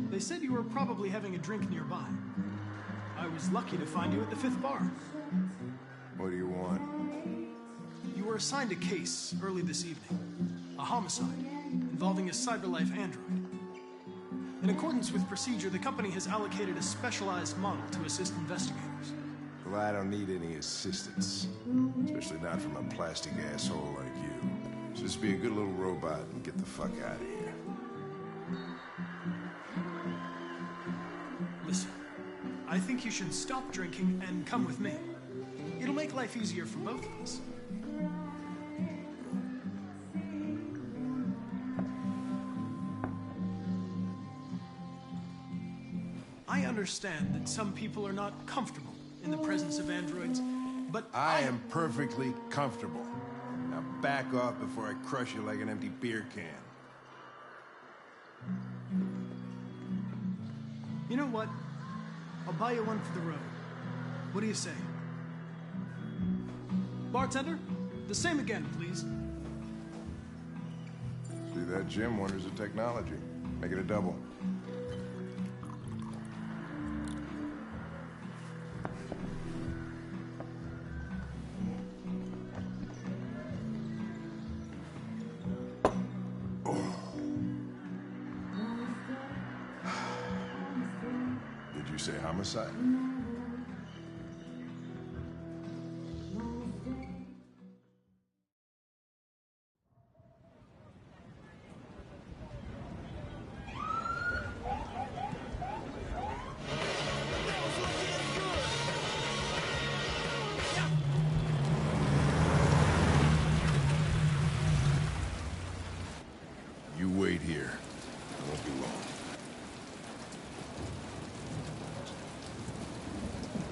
[SPEAKER 4] They said you were probably having a drink nearby. I was lucky to find you at the 5th bar.
[SPEAKER 21] What do you want?
[SPEAKER 4] You were assigned a case early this evening. A homicide involving a CyberLife android. In accordance with procedure, the company has allocated a specialized model to assist investigators.
[SPEAKER 21] Well, I don't need any assistance. Especially not from a plastic asshole like you. So just be a good little robot and get the fuck out of here.
[SPEAKER 4] Listen, I think you should stop drinking and come with me. It'll make life easier for both of us. I understand that some people are not comfortable in the presence of androids, but
[SPEAKER 21] I am perfectly comfortable. Now back off before I crush you like an empty beer can.
[SPEAKER 4] You know what? I'll buy you one for the road. What do you say? Bartender, the same again, please.
[SPEAKER 21] See that, Jim? Wonders of technology. Make it a double. Did you say homicide? You wait here. I won't be long.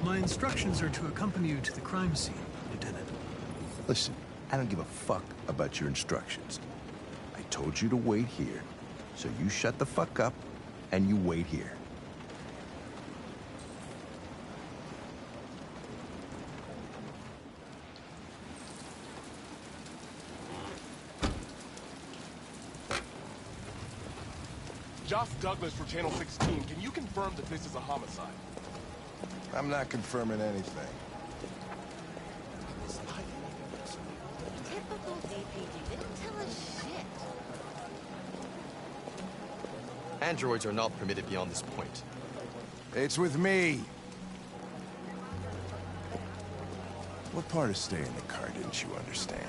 [SPEAKER 4] My instructions are to accompany you to the crime scene, Lieutenant.
[SPEAKER 21] Listen, I don't give a fuck about your instructions. I told you to wait here, so you shut the fuck up and you wait here.
[SPEAKER 13] Josh Douglas for Channel 16. Can you confirm that this is a homicide?
[SPEAKER 21] I'm not confirming anything.
[SPEAKER 12] Typical DPD. Didn't tell us shit.
[SPEAKER 2] Androids are not permitted beyond this point.
[SPEAKER 21] It's with me. What part of staying in the car didn't you understand?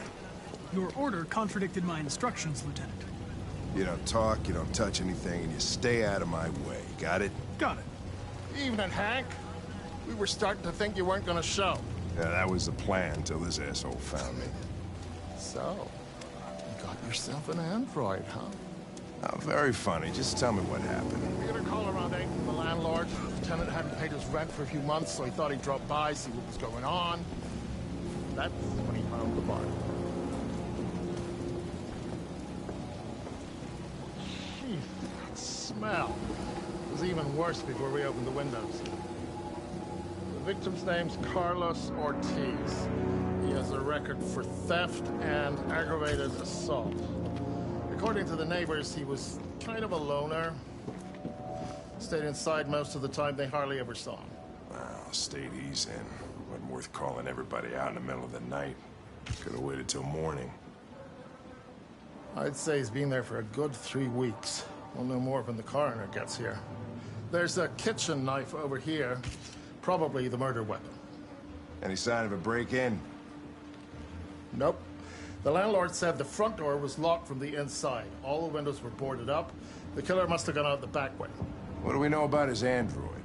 [SPEAKER 4] Your order contradicted my instructions, Lieutenant.
[SPEAKER 21] You don't talk, you don't touch anything, and you stay out of my way. Got it?
[SPEAKER 4] Got it.
[SPEAKER 22] Evening, Hank. We were starting to think you weren't gonna show.
[SPEAKER 21] Yeah, that was the plan until this asshole found me.
[SPEAKER 22] So, you got yourself an android, huh?
[SPEAKER 21] Oh, very funny. Just tell me what happened.
[SPEAKER 22] We got a call around 8 from the landlord. The tenant hadn't paid his rent for a few months, so he thought he'd drop by, see what was going on.
[SPEAKER 6] That's when he found the body. Jeez, that smell. It was even worse before we opened the windows. The victim's name's Carlos Ortiz. He has a record for theft and aggravated assault. According to the neighbors, he was kind of a loner. Stayed inside most of the time. They hardly ever saw him.
[SPEAKER 9] Well, stayed easy and wasn't worth calling everybody out in the middle of the night. Could have waited till morning.
[SPEAKER 6] I'd say he's been there for a good 3 weeks. We'll know more when the coroner gets here. There's a kitchen knife over here. Probably the murder weapon.
[SPEAKER 9] Any sign of a break-in?
[SPEAKER 6] Nope. The landlord said the front door was locked from the inside. All the windows were boarded up. The killer must have gone out the back way.
[SPEAKER 9] What do we know about his android?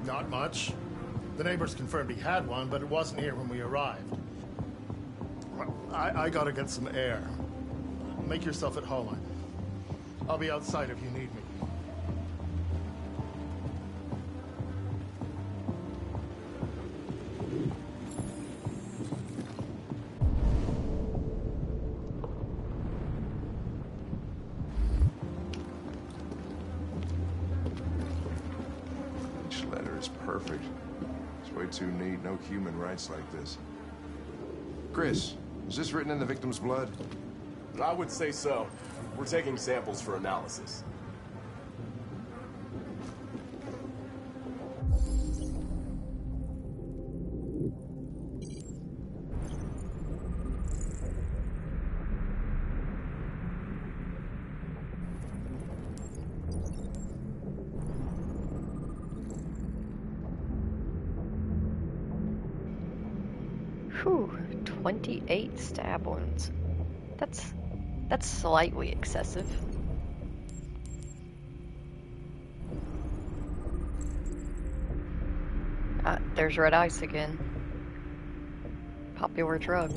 [SPEAKER 6] Not much. The neighbors confirmed he had one, but it wasn't here when we arrived. I gotta get some air. Make yourself at home. I'll be outside if you need me.
[SPEAKER 9] Each letter is perfect. It's way too neat. No human writes like this. Chris, is this written in the victim's blood?
[SPEAKER 23] I would say so. We're taking samples for analysis.
[SPEAKER 1] Whew, 28 stab wounds. That's slightly excessive. There's red ice again. Popular drug.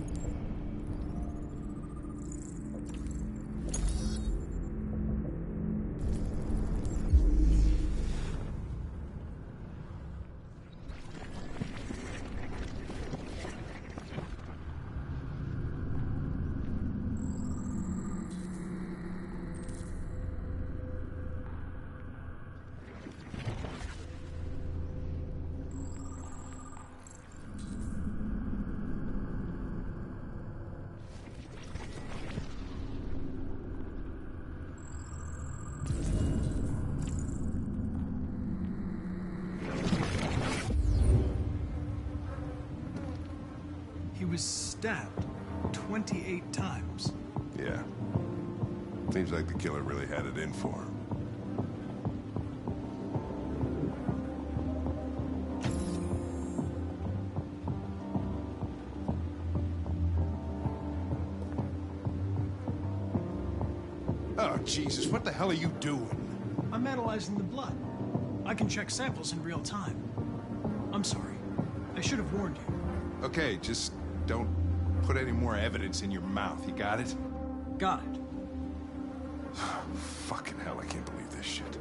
[SPEAKER 4] He was stabbed 28 times.
[SPEAKER 9] Yeah. Seems like the killer really had it in for him. Oh, Jesus, what the hell are you doing?
[SPEAKER 4] I'm analyzing the blood. I can check samples in real time. I'm sorry. I should have warned you.
[SPEAKER 9] Okay, just don't put any more evidence in your mouth. You got it?
[SPEAKER 4] Got it.
[SPEAKER 9] Fucking hell, I can't believe this shit.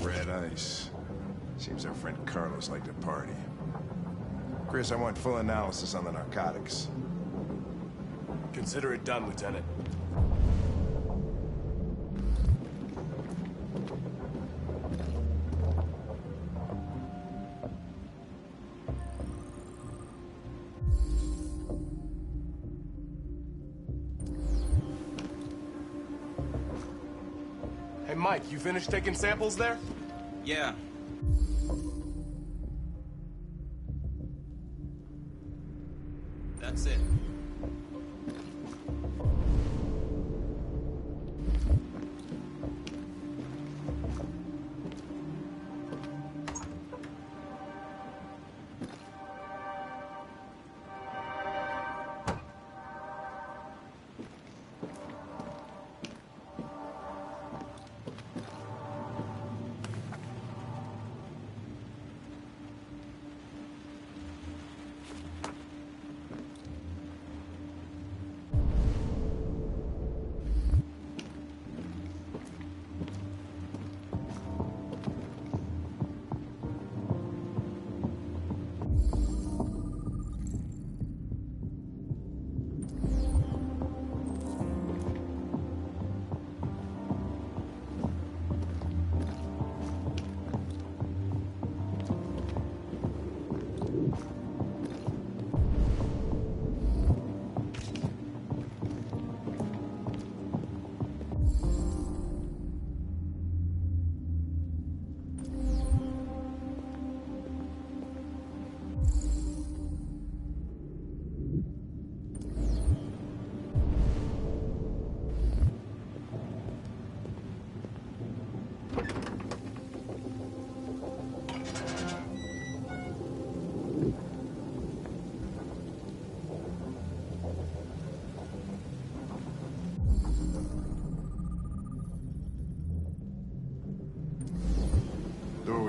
[SPEAKER 9] Red ice. Seems our friend Carlos liked to party. Chris, I want full analysis on the narcotics.
[SPEAKER 23] Consider it done, Lieutenant. Hey, Mike, you finished taking samples there?
[SPEAKER 18] Yeah. That's it.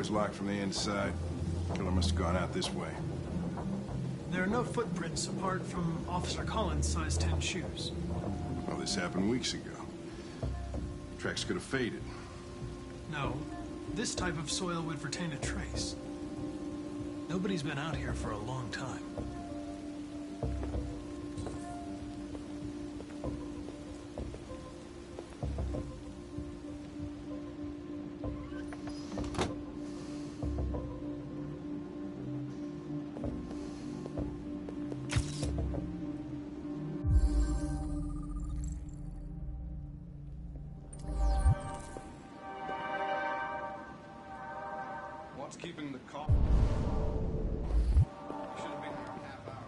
[SPEAKER 9] Door's locked from the inside. Killer must have gone out this way.
[SPEAKER 4] There are no footprints apart from Officer Collins' size 10 shoes.
[SPEAKER 9] Well, this happened weeks ago. Tracks could have faded.
[SPEAKER 4] No, this type of soil would retain a trace. Nobody's been out here for a long time.
[SPEAKER 9] What's keeping the cop? Should have been here a half hour.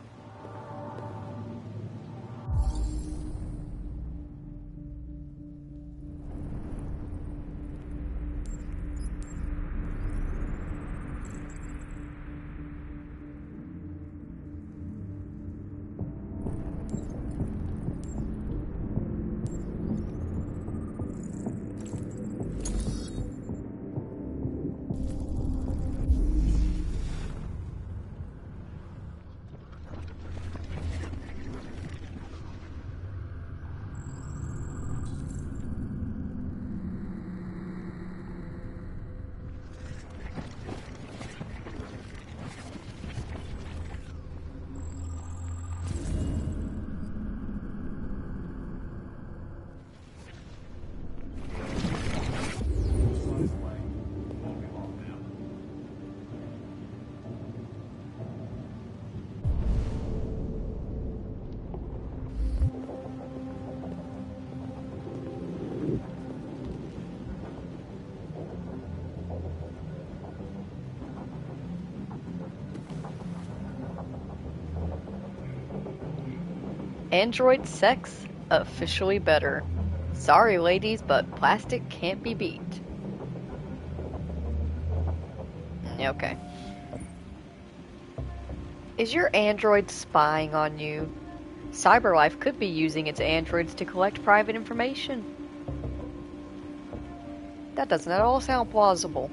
[SPEAKER 1] Android sex officially better. Sorry, ladies, but plastic can't be beat. Okay. Is your android spying on you? CyberLife could be using its androids to collect private information. That doesn't at all sound plausible.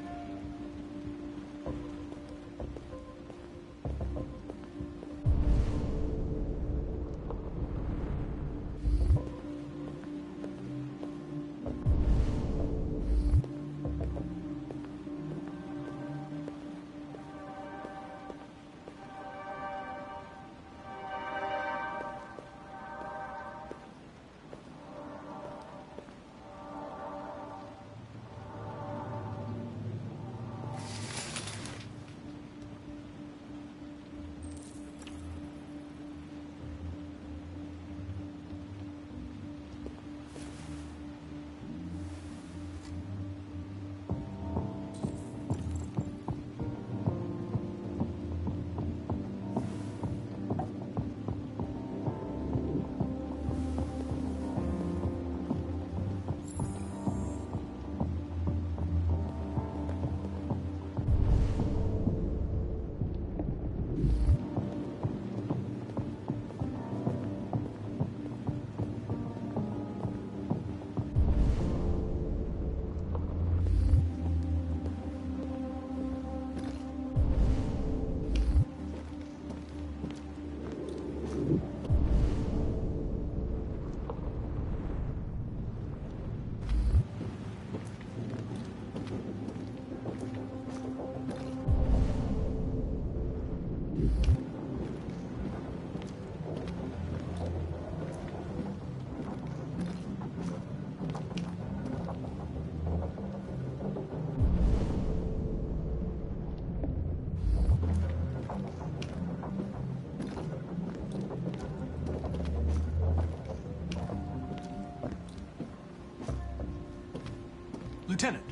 [SPEAKER 4] Lieutenant,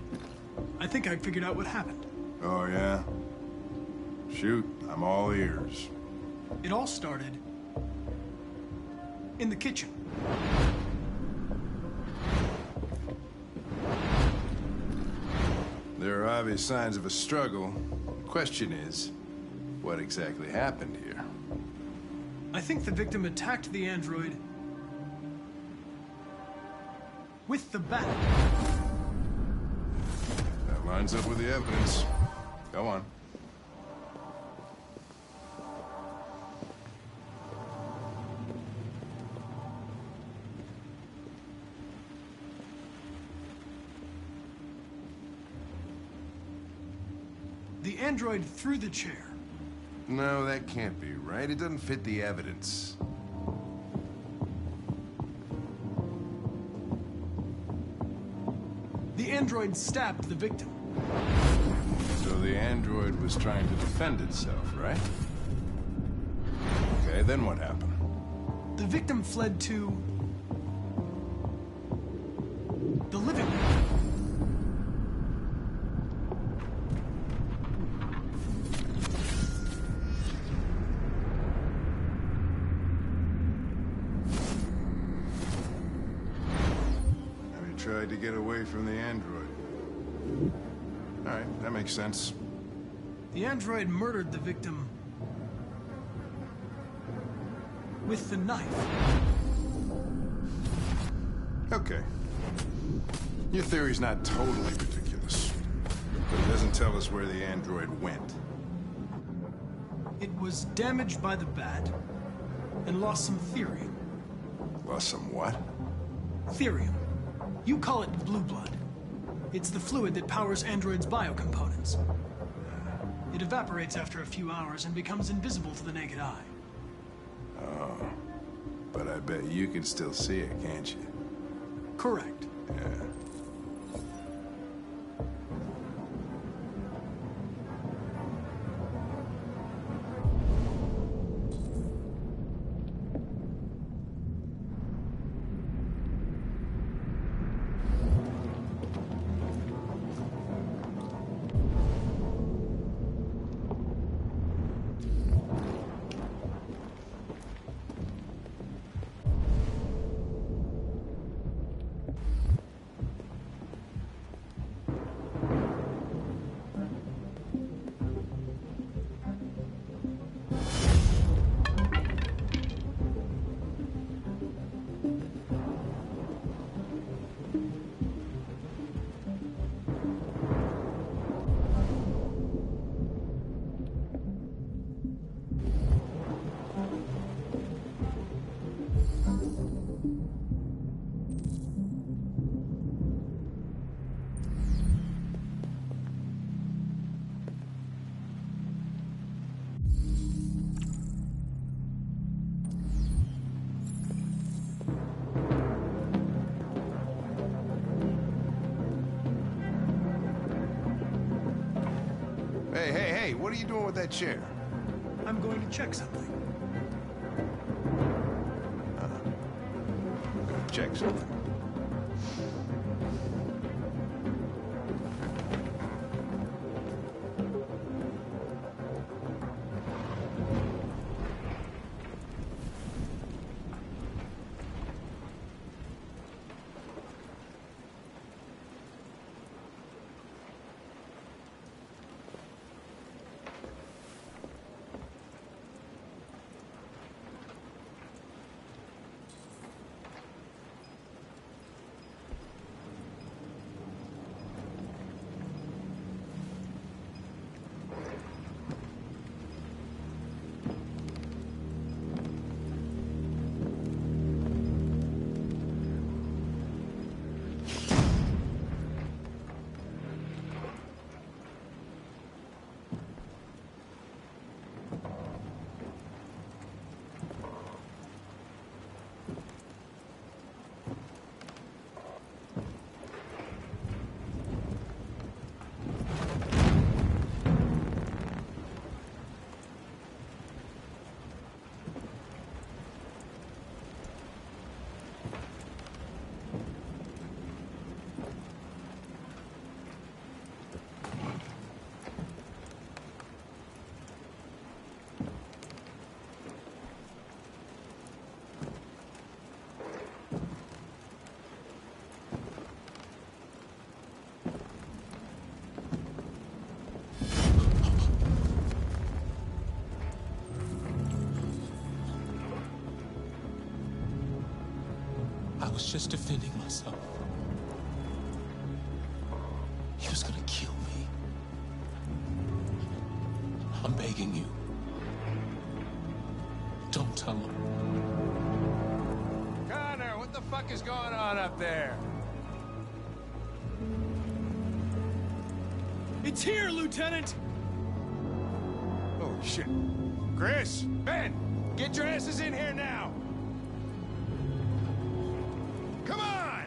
[SPEAKER 4] I think I figured out what happened.
[SPEAKER 9] Oh, yeah? Shoot, I'm all ears.
[SPEAKER 4] It all started in the kitchen.
[SPEAKER 9] There are obvious signs of a struggle. The question is, what exactly happened here?
[SPEAKER 4] I think the victim attacked the android with the bat.
[SPEAKER 9] That lines up with the evidence. Go on.
[SPEAKER 4] The android threw the chair.
[SPEAKER 9] No, that can't be right. It doesn't fit the evidence.
[SPEAKER 4] The android stabbed the victim.
[SPEAKER 9] So the android was trying to defend itself, right? Okay, then what happened?
[SPEAKER 4] The victim fled to the living room.
[SPEAKER 9] Maybe tried to get away from the android. All right, that makes sense.
[SPEAKER 4] The android murdered the victim with the knife.
[SPEAKER 9] Okay. Your theory's not totally ridiculous, but it doesn't tell us where the android went.
[SPEAKER 4] It was damaged by the bat and lost some therium.
[SPEAKER 9] Lost some what?
[SPEAKER 4] Therium. You call it blue blood. It's the fluid that powers androids' biocomponents. It evaporates after a few hours and becomes invisible to the naked eye.
[SPEAKER 9] Oh. But I bet you can still see it, can't you?
[SPEAKER 4] Correct.
[SPEAKER 9] Yeah. Hey, what are you doing with that chair?
[SPEAKER 4] I'm going to check something.
[SPEAKER 9] I'm gonna check something.
[SPEAKER 3] I was just defending myself. He was gonna kill me. I'm begging you. Don't tell him.
[SPEAKER 9] Connor, what the fuck is going on up there?
[SPEAKER 4] It's here, Lieutenant!
[SPEAKER 9] Oh, shit. Chris, Ben, get your asses in here now! Come on!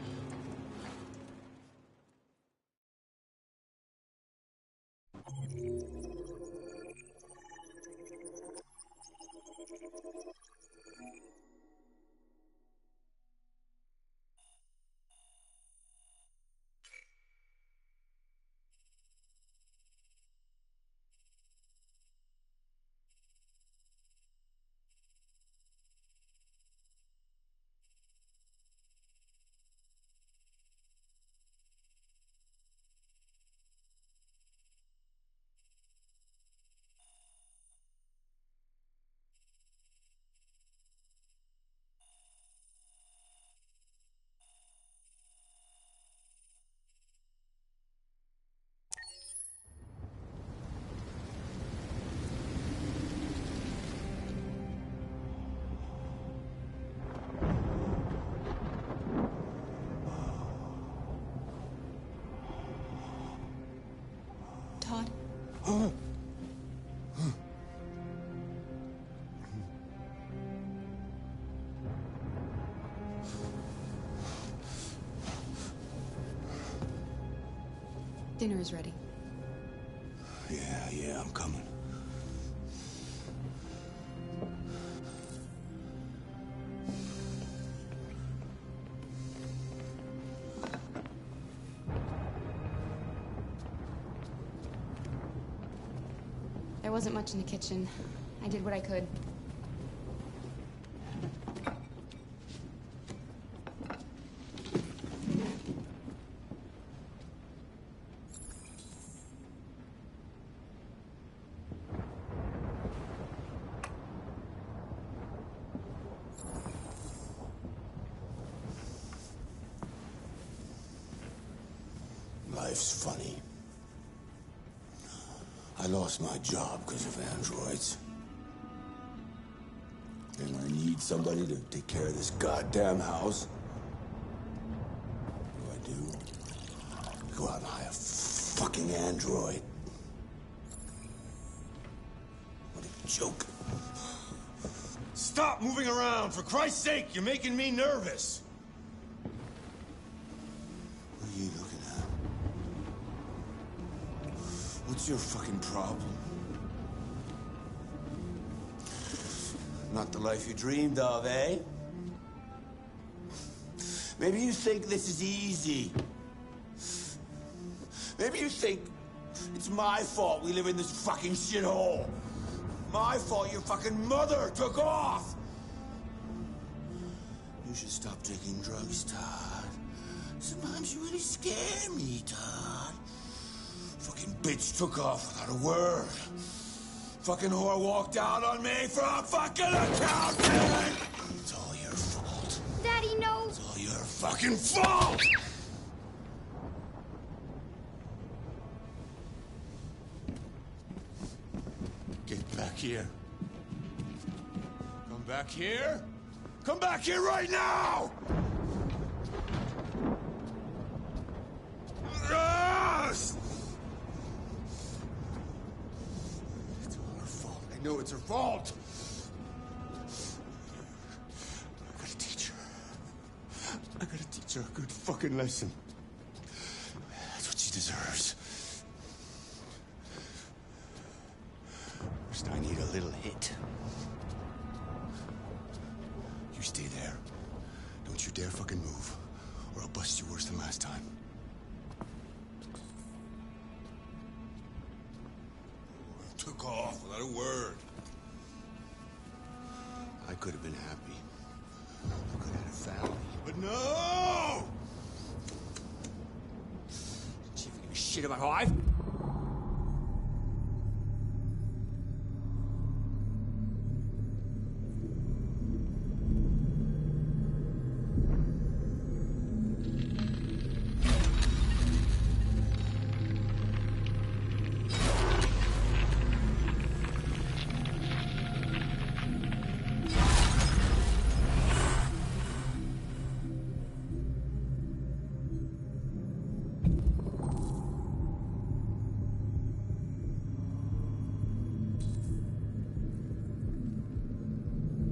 [SPEAKER 7] Todd? Dinner is ready.
[SPEAKER 8] Yeah, I'm coming.
[SPEAKER 7] There wasn't much in the kitchen. I did what I could.
[SPEAKER 8] Life's funny. I lost my job because of androids. And I need somebody to take care of this goddamn house. What do? I go out and hire a fucking android. What a joke. Stop moving around, for Christ's sake! You're making me nervous! What are you looking at? What's your fucking problem? Not the life you dreamed of, eh? Maybe you think this is easy. Maybe you think it's my fault we live in this fucking shithole. My fault your fucking mother took off. You should stop taking drugs, Todd. Sometimes you really scare me, Todd. Fucking bitch took off without a word. Fucking whore walked out on me for a fucking accountant! It's all your fault.
[SPEAKER 12] Daddy, no!
[SPEAKER 8] It's all your fucking fault! Get back here. Come back here. Come back here right now! Yes! It's all her fault. I know it's her fault. I gotta teach her. I gotta teach her a good fucking lesson. That's what she deserves. First, I need a little hit. You stay there. Don't you dare fucking move, or I'll bust you worse than last time. Took off without a word. I could have been happy. I could have had a family. But no! Did she ever give a shit about how I've...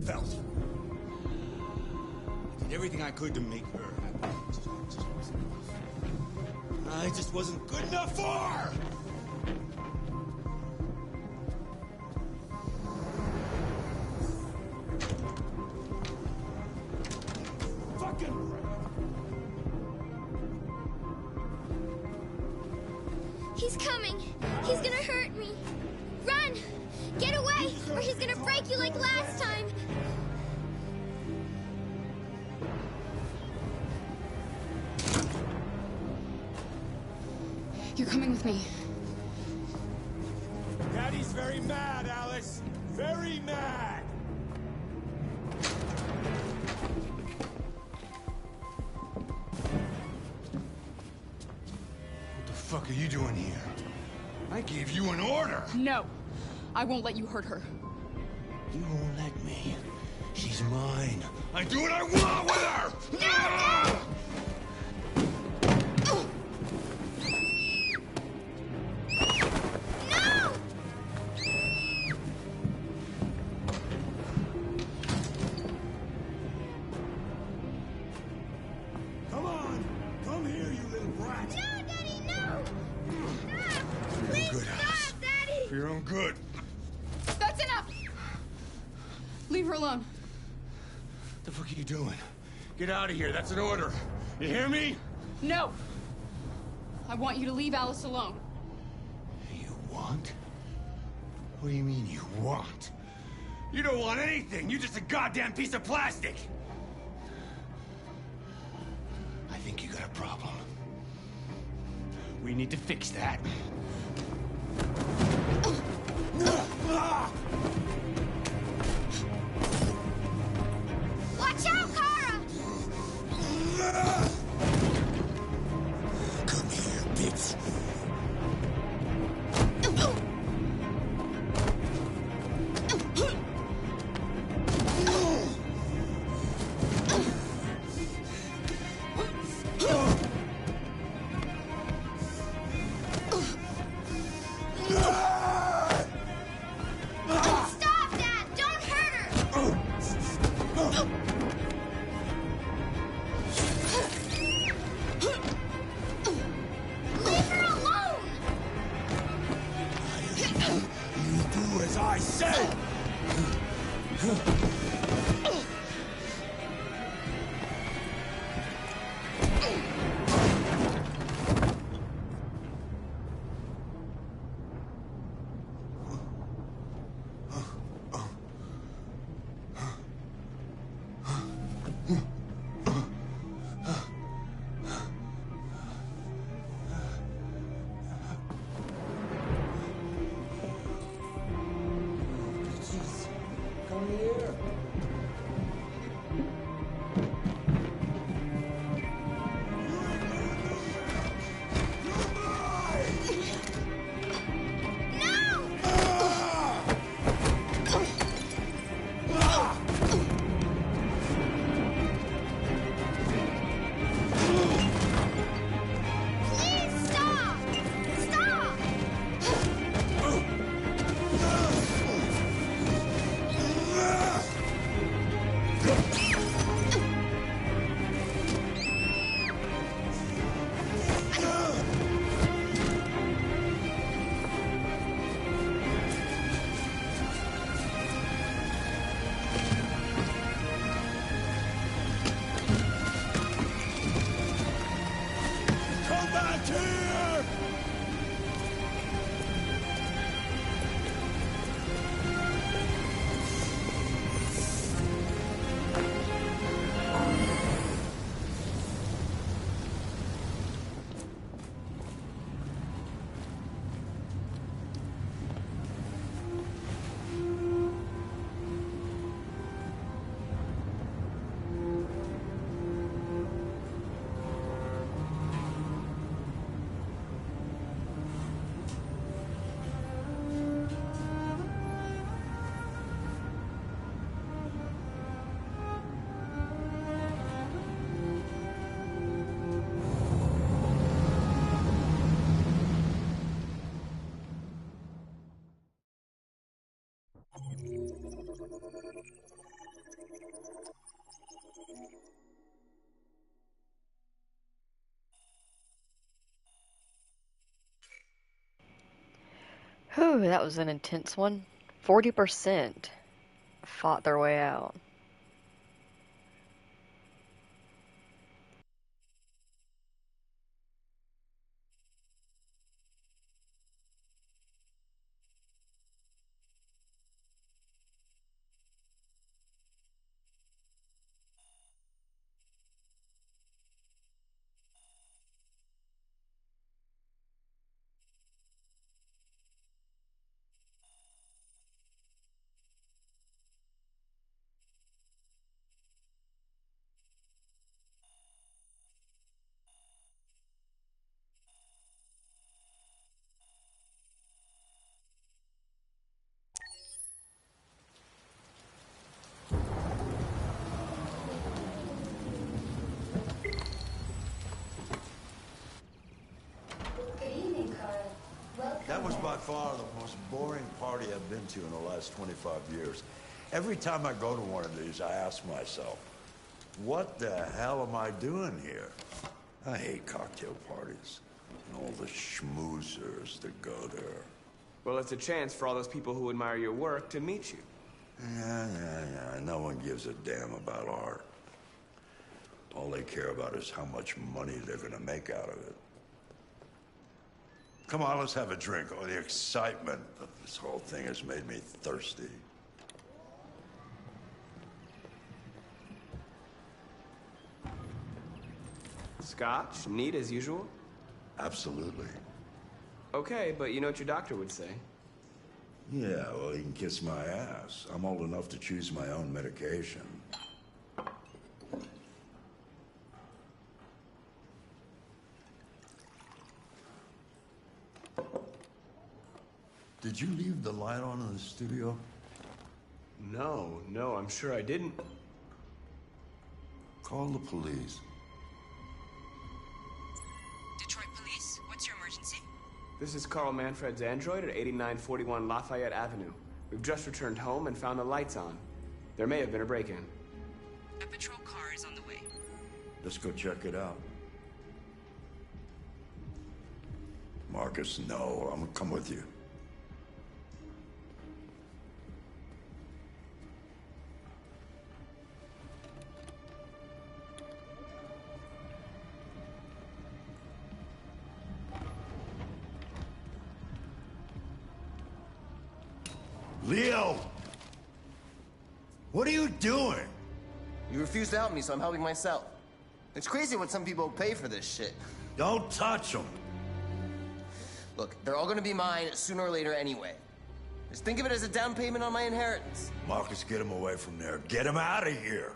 [SPEAKER 8] felt. I did everything I could to make her happy. I just wasn't good enough for her! Fucking...
[SPEAKER 12] He's coming. He's gonna hurt me. Run! Get away, or he's gonna break you like last time.
[SPEAKER 7] You're coming with me.
[SPEAKER 8] Daddy's very mad, Alice. Very mad. What the fuck are you doing here? I gave you an order.
[SPEAKER 7] No, I won't let you hurt her.
[SPEAKER 8] You won't let me. She's mine. I do what I want with her! No! Come on! Come here, you little brat!
[SPEAKER 12] No, Daddy, no!
[SPEAKER 8] For your own good, Alice.
[SPEAKER 12] Daddy!
[SPEAKER 8] For your own good.
[SPEAKER 7] That's enough! Leave her alone.
[SPEAKER 8] What the fuck are you doing? Get out of here. That's an order. You hear me?
[SPEAKER 7] No! I want you to leave Alice alone.
[SPEAKER 8] You want? What do you mean you want? You don't want anything. You're just a goddamn piece of plastic. I think you got a problem. We need to fix that.
[SPEAKER 12] Watch out, Kara!
[SPEAKER 8] Come here, bitch.
[SPEAKER 12] Stop, Dad! Don't hurt her! Leave her alone!
[SPEAKER 8] You do as I say! Come here.
[SPEAKER 12] Please stop! Stop!
[SPEAKER 8] Come back here!
[SPEAKER 1] Whew, that was an intense one. 40% fought their way out.
[SPEAKER 19] That was by far the most boring party I've been to in the last 25 years. Every time I go to one of these, I ask myself, what the hell am I doing here? I hate cocktail parties and all the schmoozers that go there.
[SPEAKER 18] Well, it's a chance for all those people who admire your work to meet you.
[SPEAKER 19] Yeah. No one gives a damn about art. All they care about is how much money they're gonna make out of it. Come on, let's have a drink. Oh, the excitement of this whole thing has made me thirsty.
[SPEAKER 18] Scotch? Neat as usual?
[SPEAKER 19] Absolutely.
[SPEAKER 18] Okay, but you know what your doctor would say.
[SPEAKER 19] Yeah, well, he can kiss my ass. I'm old enough to choose my own medication. Did you leave the light on in the studio?
[SPEAKER 18] No, I'm sure I didn't.
[SPEAKER 19] Call the police.
[SPEAKER 5] Detroit Police, what's your emergency?
[SPEAKER 18] This is Carl Manfred's android at 8941 Lafayette Avenue. We've just returned home and found the lights on. There may have been a break-in.
[SPEAKER 5] A patrol car is on the way.
[SPEAKER 19] Let's go check it out. Marcus, no. I'm gonna come with you. Leo! What are you doing?
[SPEAKER 20] You refuse to help me, so I'm helping myself. It's crazy what some people pay for this shit.
[SPEAKER 19] Don't touch them.
[SPEAKER 20] Look, they're all gonna be mine sooner or later anyway. Just think of it as a down payment on my inheritance.
[SPEAKER 19] Marcus, get him away from there. Get him out of here.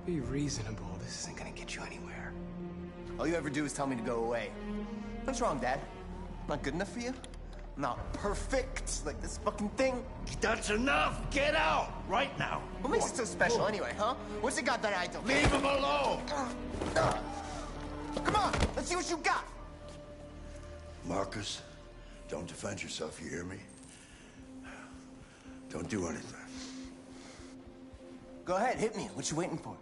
[SPEAKER 18] Be reasonable. This isn't gonna get you anywhere.
[SPEAKER 20] All you ever do is tell me to go away. What's wrong, Dad? Not good enough for you? Not perfect, like this fucking thing?
[SPEAKER 19] That's enough! Get out! Right now!
[SPEAKER 20] What makes it so special anyway, huh? What's it got that I don't?
[SPEAKER 19] Leave him alone!
[SPEAKER 20] Come on, let's see what you got!
[SPEAKER 19] Marcus, don't defend yourself, you hear me? Don't do anything.
[SPEAKER 20] Go ahead, hit me. What you waiting for?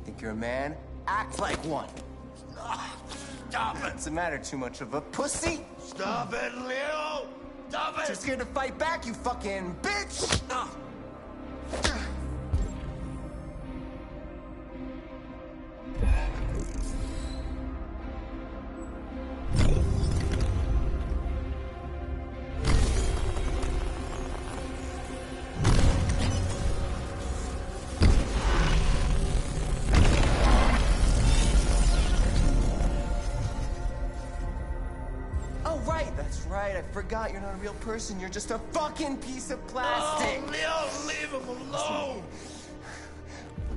[SPEAKER 20] Think you're a man? Act like one.
[SPEAKER 19] Stop it!
[SPEAKER 20] What's the matter? Too much of a pussy?
[SPEAKER 19] Stop it, Leo! Stop it!
[SPEAKER 20] Too scared to fight back, you fucking bitch! I forgot you're not a real person. You're just a fucking piece of plastic.
[SPEAKER 19] Oh, Leo, leave him alone.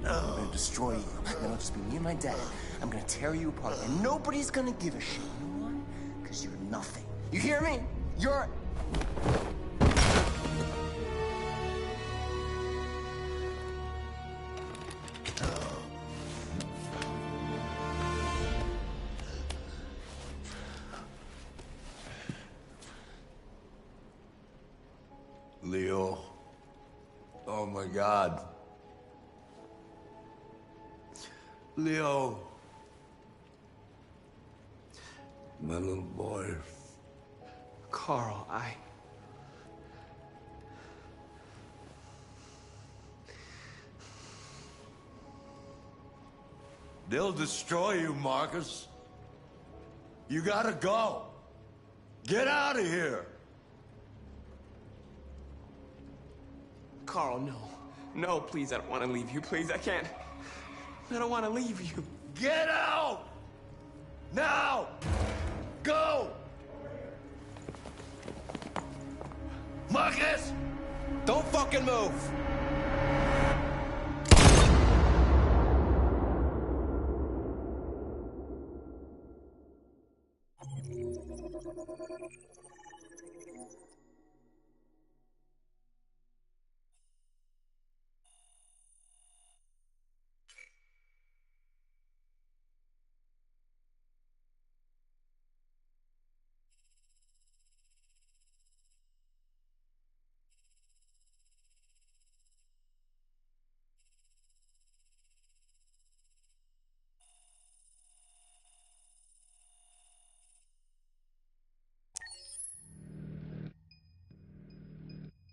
[SPEAKER 20] I'm gonna destroy you. Then it'll just be me and my dad. I'm gonna tear you apart, and nobody's gonna give a shit. You know why? Because you're nothing. You hear me? You're...
[SPEAKER 19] Leo. Oh my God. Leo, My little boy.
[SPEAKER 18] Carl,
[SPEAKER 19] They'll destroy you, Markus. You gotta go. Get out of here.
[SPEAKER 18] Carl, no. No, please, I don't want to leave you. Please, I can't. I don't want to leave you.
[SPEAKER 19] Get out! Now! Go! Markus!
[SPEAKER 18] Don't fucking move!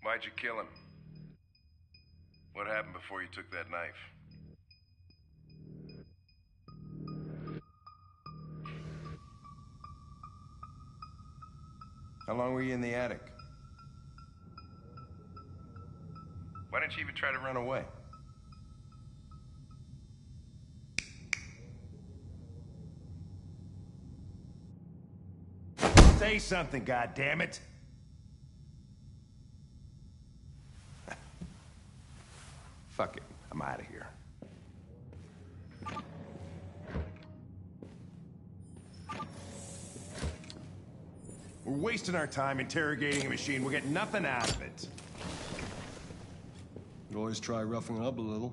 [SPEAKER 9] Why'd you kill him? What happened before you took that knife? How long were you in the attic? Why didn't you even try to run away? Say something, goddammit! Fuck it, I'm out of here. We're wasting our time interrogating a machine. We're getting nothing out of it.
[SPEAKER 10] You always try roughing it up a little.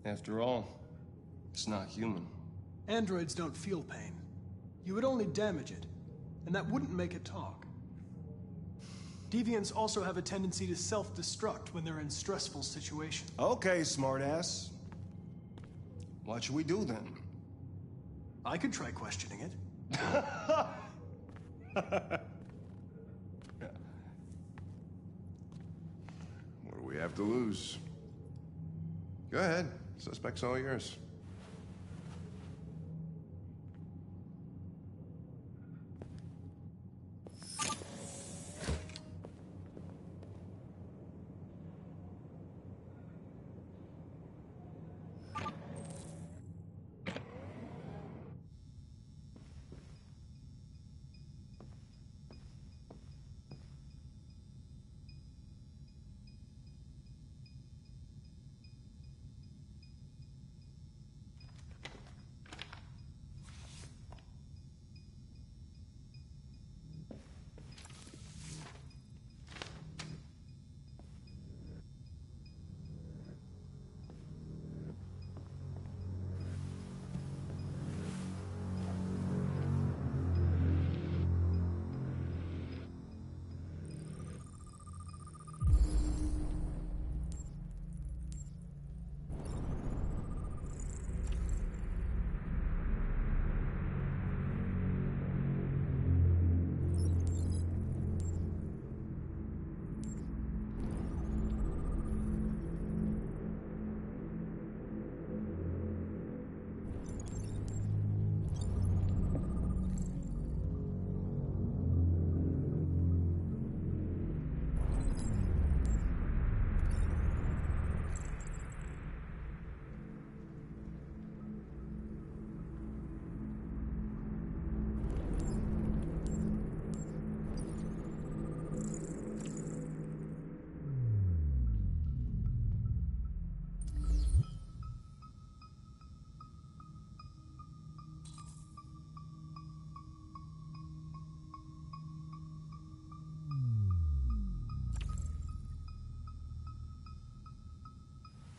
[SPEAKER 10] After all, it's not human.
[SPEAKER 4] Androids don't feel pain. You would only damage it, and that wouldn't make it talk. Deviants also have a tendency to self-destruct when they're in stressful situations.
[SPEAKER 10] Okay, smartass. What should we do then?
[SPEAKER 4] I could try questioning it.
[SPEAKER 9] What do we have to lose? Go ahead. Suspect's all yours.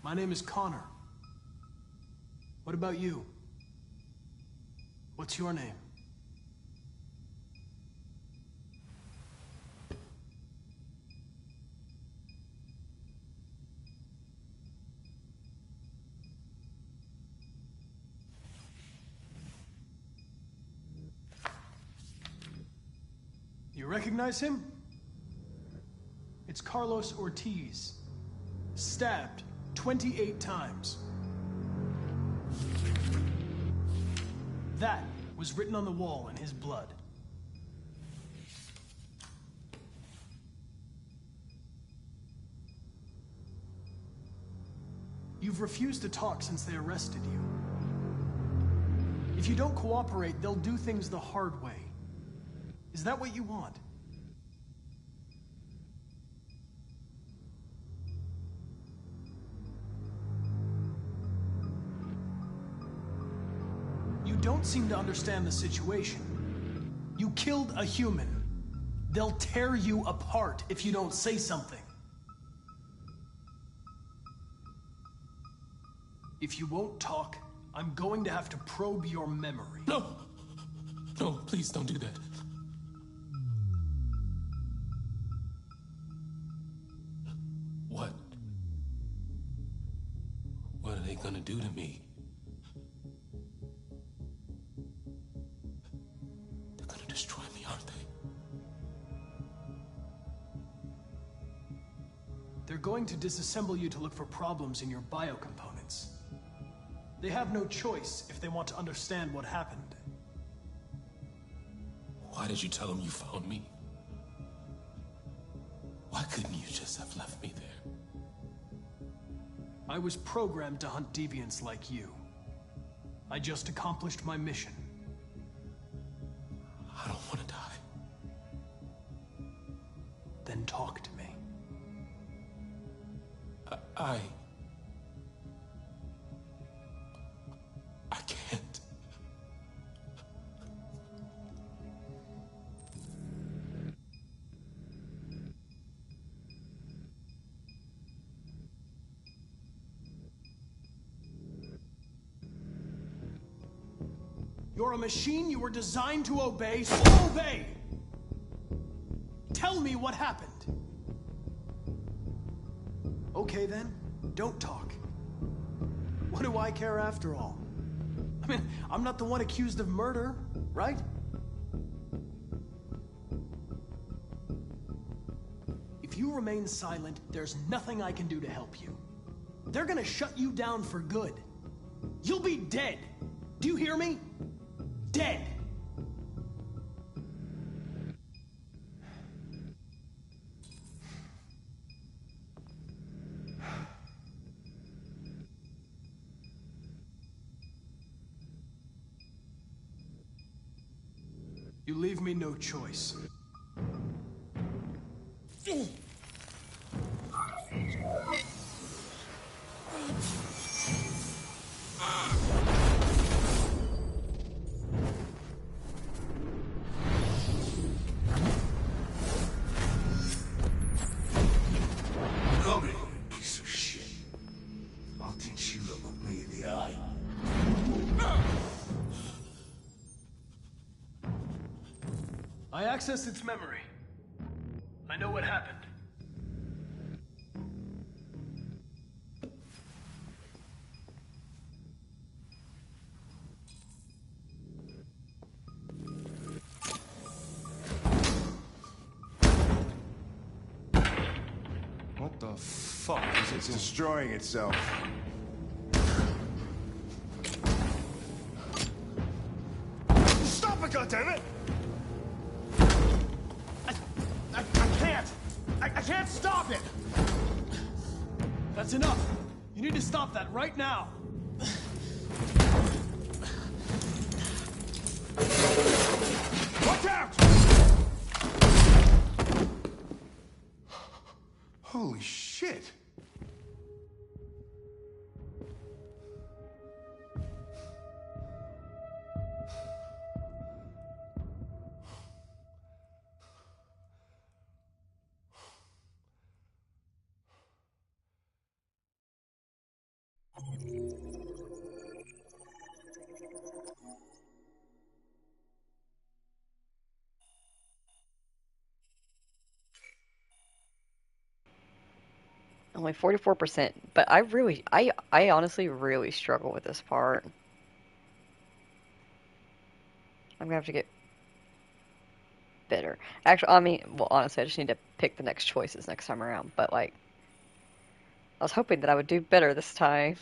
[SPEAKER 4] My name is Connor. What about you? What's your name? You recognize him? It's Carlos Ortiz. Stabbed 28 times. That was written on the wall in his blood. You've refused to talk since they arrested you. If you don't cooperate, they'll do things the hard way. Is that what you want? You don't seem to understand the situation. You killed a human. They'll tear you apart if you don't say something. If you won't talk, I'm going to have to probe your memory.
[SPEAKER 3] No! No, please don't do that. What? What are they gonna do to me? They're gonna destroy me, aren't they?
[SPEAKER 4] They're going to disassemble you to look for problems in your biocomponents. They have no choice if they want to understand what happened.
[SPEAKER 3] Why did you tell them you found me? Why couldn't you just have left me there?
[SPEAKER 4] I was programmed to hunt deviants like you. I just accomplished my mission.
[SPEAKER 3] I don't want to die.
[SPEAKER 4] Then talk to me.
[SPEAKER 3] I can't.
[SPEAKER 4] You're a machine you were designed to obey, so obey! Tell me what happened. Okay then, don't talk. What do I care after all? I mean, I'm not the one accused of murder, right? If you remain silent, there's nothing I can do to help you. They're gonna shut you down for good. You'll be dead. Do you hear me? Dead. You leave me no choice.
[SPEAKER 8] Come here, piece of shit. I'll teach you to look me in the eye.
[SPEAKER 4] I accessed its memory. I know what happened.
[SPEAKER 21] What the fuck is it?
[SPEAKER 9] It's destroying itself.
[SPEAKER 6] Stop it, goddammit! I can't! I can't stop it!
[SPEAKER 4] That's enough. You need to stop that right now.
[SPEAKER 6] Watch out!
[SPEAKER 9] Holy shit!
[SPEAKER 1] Only 44%, but I honestly really struggle with this part. I'm gonna have to get bitter. Actually, I mean, well, honestly, I just need to pick the next choices next time around. But like, I was hoping that I would do better this time.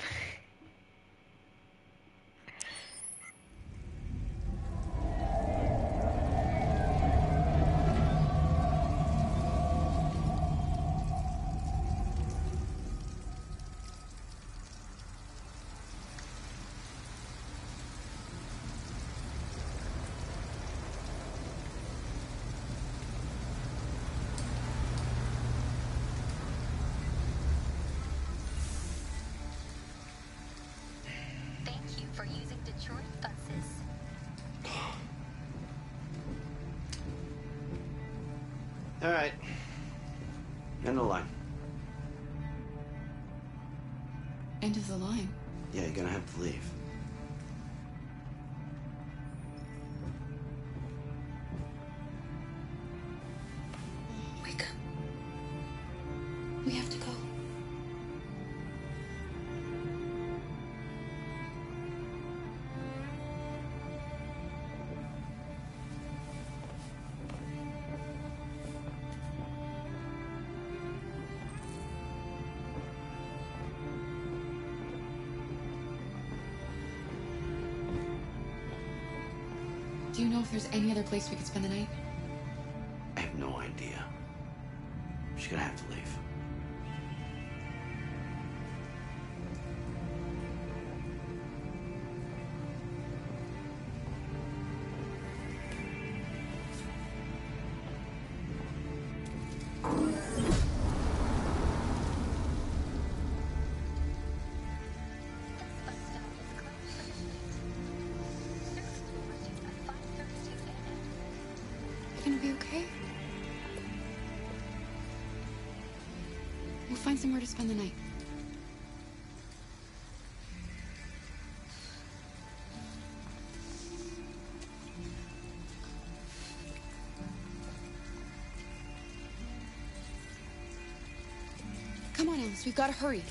[SPEAKER 11] Thank you for using Detroit buses.
[SPEAKER 18] All right. End of the line.
[SPEAKER 7] End of the line.
[SPEAKER 18] Yeah, you're gonna have to leave.
[SPEAKER 7] Wake up. We have to go. Do you know if there's any other place we could spend the night?
[SPEAKER 18] I have no idea. She's gonna have to leave.
[SPEAKER 7] You gonna be okay? We'll find somewhere to spend the night. Come on, Alice, we've got to hurry.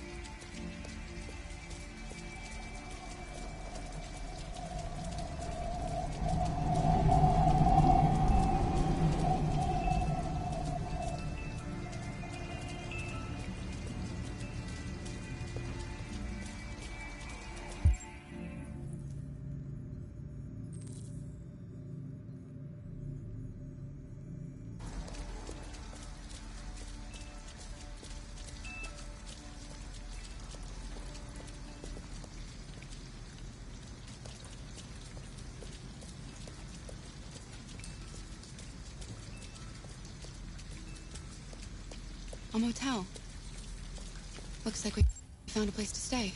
[SPEAKER 7] A motel. Looks like we found a place to stay.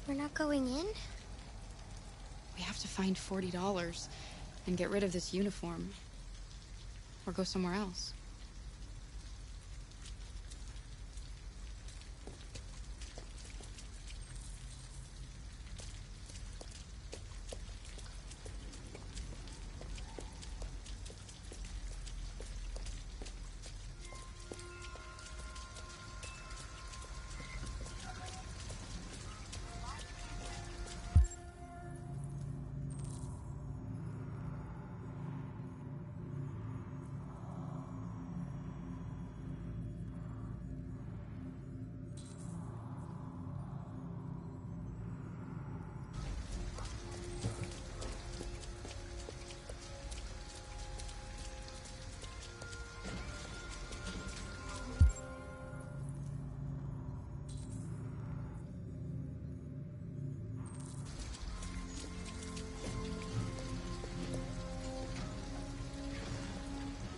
[SPEAKER 12] We're not going in?
[SPEAKER 7] We have to find $40 and get rid of this uniform. Or go somewhere else.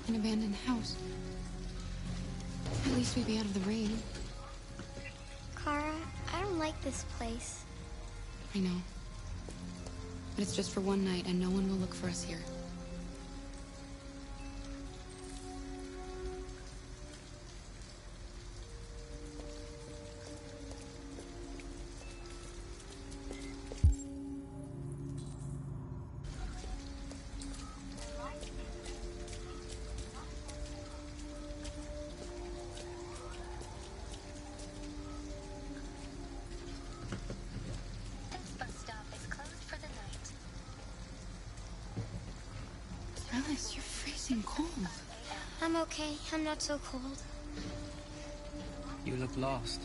[SPEAKER 7] An abandoned house. At least we'd be out of the rain.
[SPEAKER 12] Kara, I don't like this place.
[SPEAKER 7] I know. But it's just for one night, and no one will look for us here. Alice, you're freezing cold.
[SPEAKER 11] I'm okay. I'm not so cold.
[SPEAKER 14] You look lost.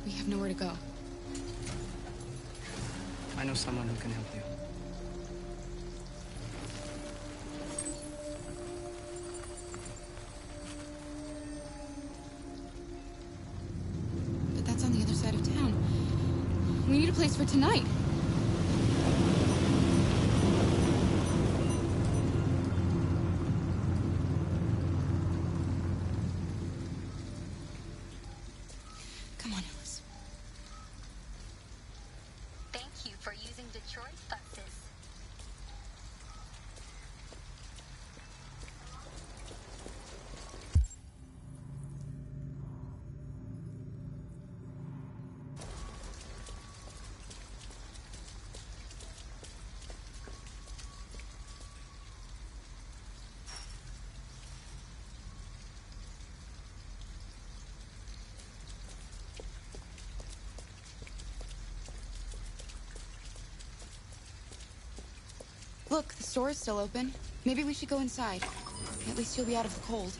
[SPEAKER 7] We have nowhere to go.
[SPEAKER 14] I know someone who can help you.
[SPEAKER 7] But that's on the other side of town. We need a place for tonight. Come on, Alice.
[SPEAKER 11] Thank you for using Detroit buses.
[SPEAKER 7] Look, the store is still open. Maybe we should go inside. At least you'll be out of the cold.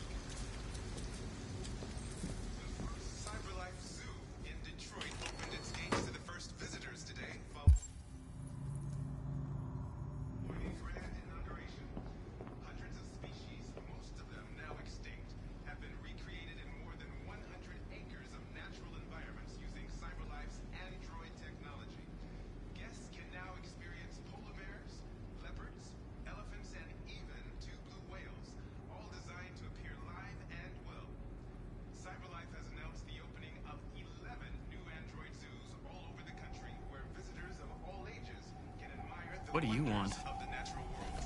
[SPEAKER 16] CyberLife Zoo in Detroit opened its gates to the first visitors today. Following a grand inauguration, hundreds of species, most of them now extinct, have been recreated in more than 100 acres of natural environments using CyberLife's Android technology. Guests can now experience polar bears, leopards, elephants, and even two blue whales, all designed to appear live and well. CyberLife has announced the opening of 11 new Android zoos all over the country, where visitors of all ages can admire the
[SPEAKER 14] What do you want?
[SPEAKER 16] wonders of the natural world.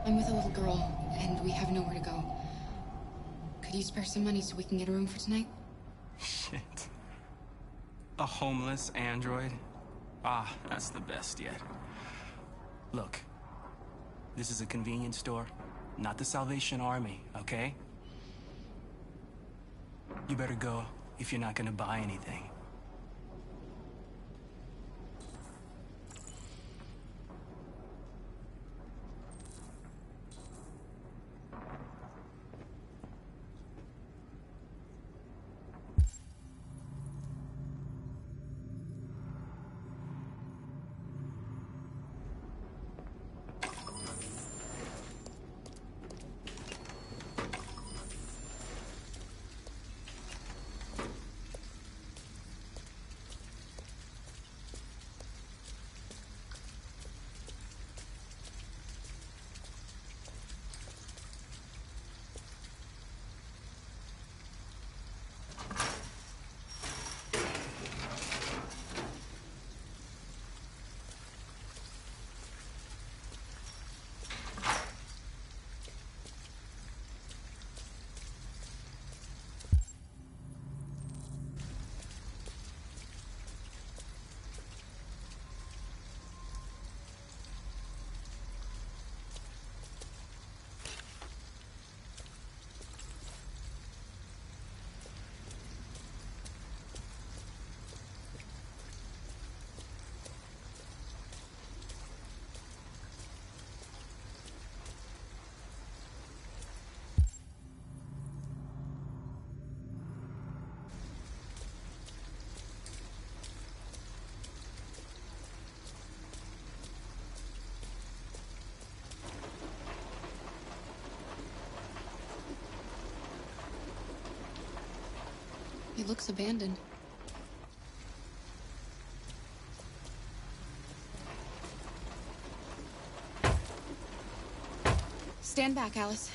[SPEAKER 7] I'm with a little girl, and we have nowhere to go. Could you spare some money so we can get a room for tonight?
[SPEAKER 14] Shit. A homeless android? Ah, that's the best yet. Look, this is a convenience store, not the Salvation Army, okay? You better go if you're not gonna buy anything.
[SPEAKER 7] It looks abandoned. Stand back, Alice.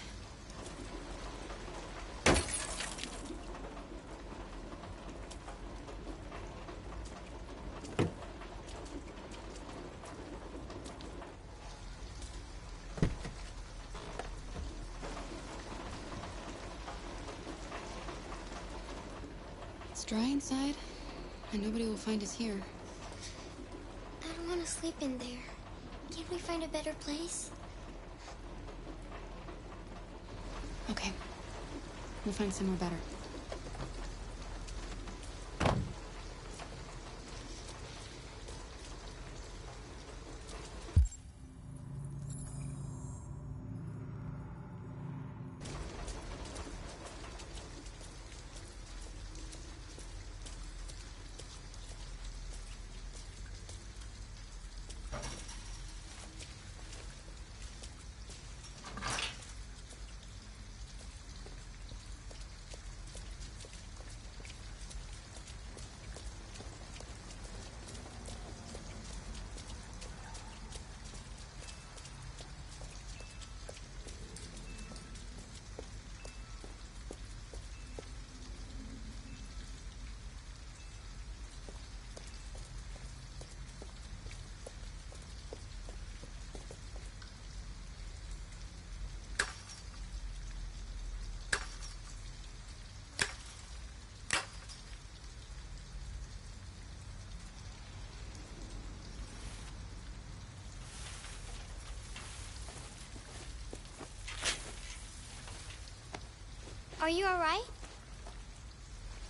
[SPEAKER 7] It's dry inside, and nobody will find us here.
[SPEAKER 11] I don't want to sleep in there. Can't we find a better place?
[SPEAKER 7] Okay. We'll find somewhere better.
[SPEAKER 11] Are you alright?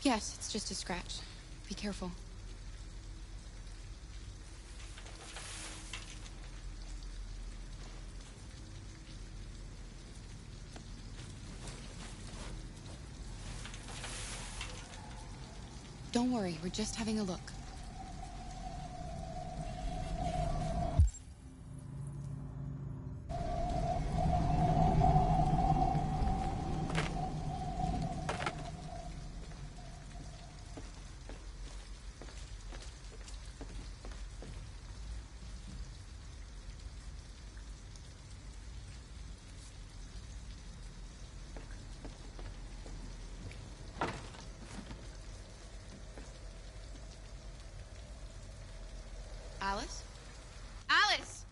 [SPEAKER 7] Yes, it's just a scratch. Be careful. Don't worry, we're just having a look. Alice? Alice!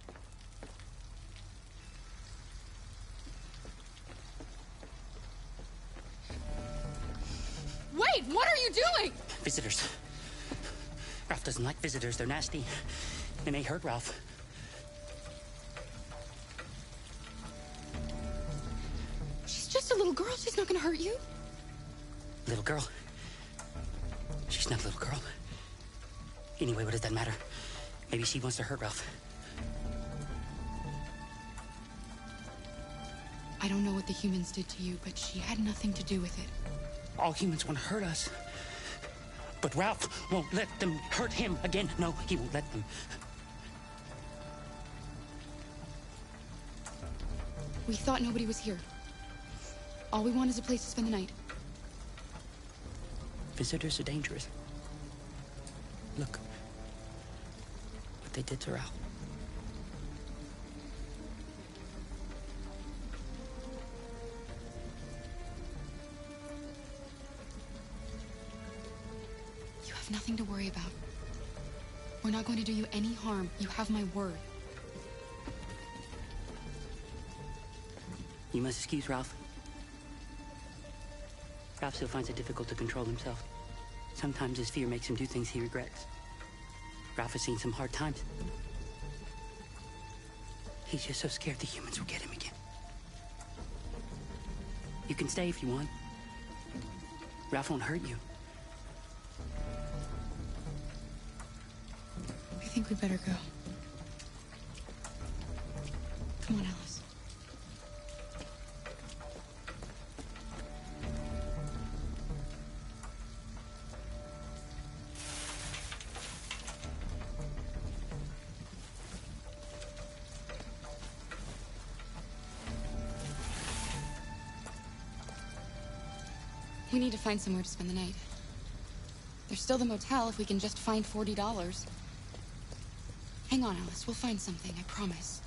[SPEAKER 7] Wait, what are you doing?
[SPEAKER 13] Visitors. Ralph doesn't like visitors. They're nasty. They may hurt Ralph.
[SPEAKER 7] She's just a little girl. She's not gonna hurt you.
[SPEAKER 13] Little girl. She's not a little girl. Anyway, what does that matter? Maybe she wants to hurt Ralph.
[SPEAKER 7] I don't know what the humans did to you, but she had nothing to do with it.
[SPEAKER 13] All humans want to hurt us. But Ralph won't let them hurt him again. No, he won't let them.
[SPEAKER 7] We thought nobody was here. All we want is a place to spend the night.
[SPEAKER 13] Visitors are dangerous. Look what they did to Ralph.
[SPEAKER 7] You have nothing to worry about. We're not going to do you any harm. You have my word.
[SPEAKER 13] You must excuse Ralph. Ralph still finds it difficult to control himself. Sometimes his fear makes him do things he regrets. Ralph has seen some hard times. He's just so scared the humans will get him again. You can stay if you want. Ralph won't hurt you.
[SPEAKER 7] I think we better go. Come on, Alice. We need to find somewhere to spend the night. There's still the motel if we can just find $40. Hang on, Alice. We'll find something, I promise.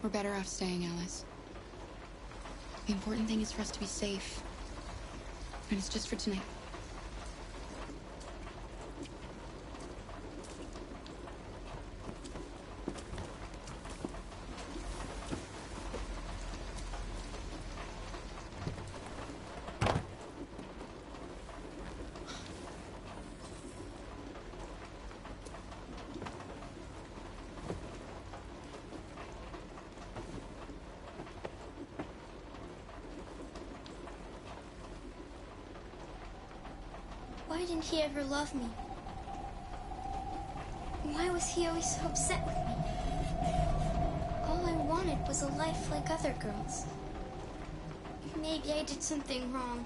[SPEAKER 7] We're better off staying, Alice. The important thing is for us to be safe. And it's just for tonight.
[SPEAKER 11] Why didn't he ever love me? Why was he always so upset with me? All I wanted was a life like other girls. Maybe I did something wrong.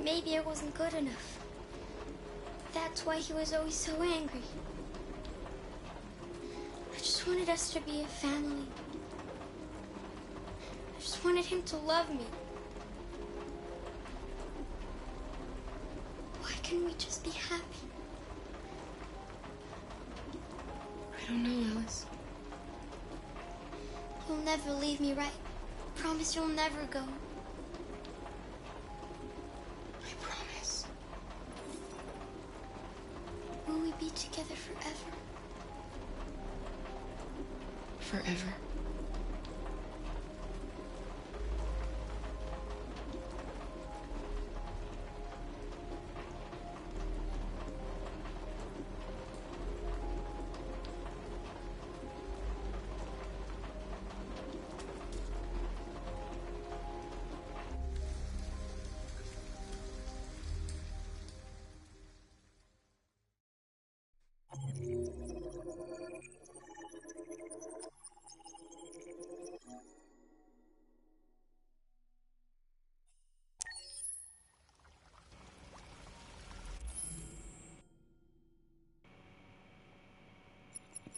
[SPEAKER 11] Maybe I wasn't good enough. That's why he was always so angry. I just wanted us to be a family. I just wanted him to love me. Why can't we just be happy?
[SPEAKER 7] don't know, Alice.
[SPEAKER 11] You'll never leave me, right? Promise you'll never go.
[SPEAKER 7] I promise.
[SPEAKER 11] Will we be together forever?
[SPEAKER 7] Forever.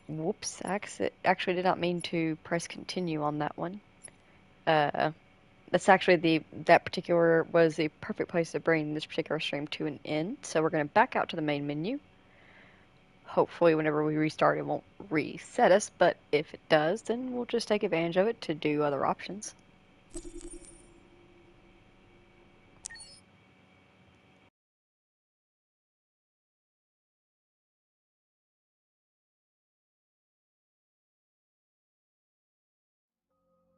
[SPEAKER 1] Whoops, actually did not mean to press continue on that one. That's actually that particular was the perfect place to bring this particular stream to an end. So we're going to back out to the main menu. Hopefully whenever we restart it won't reset us, but if it does, then we'll just take advantage of it to do other options.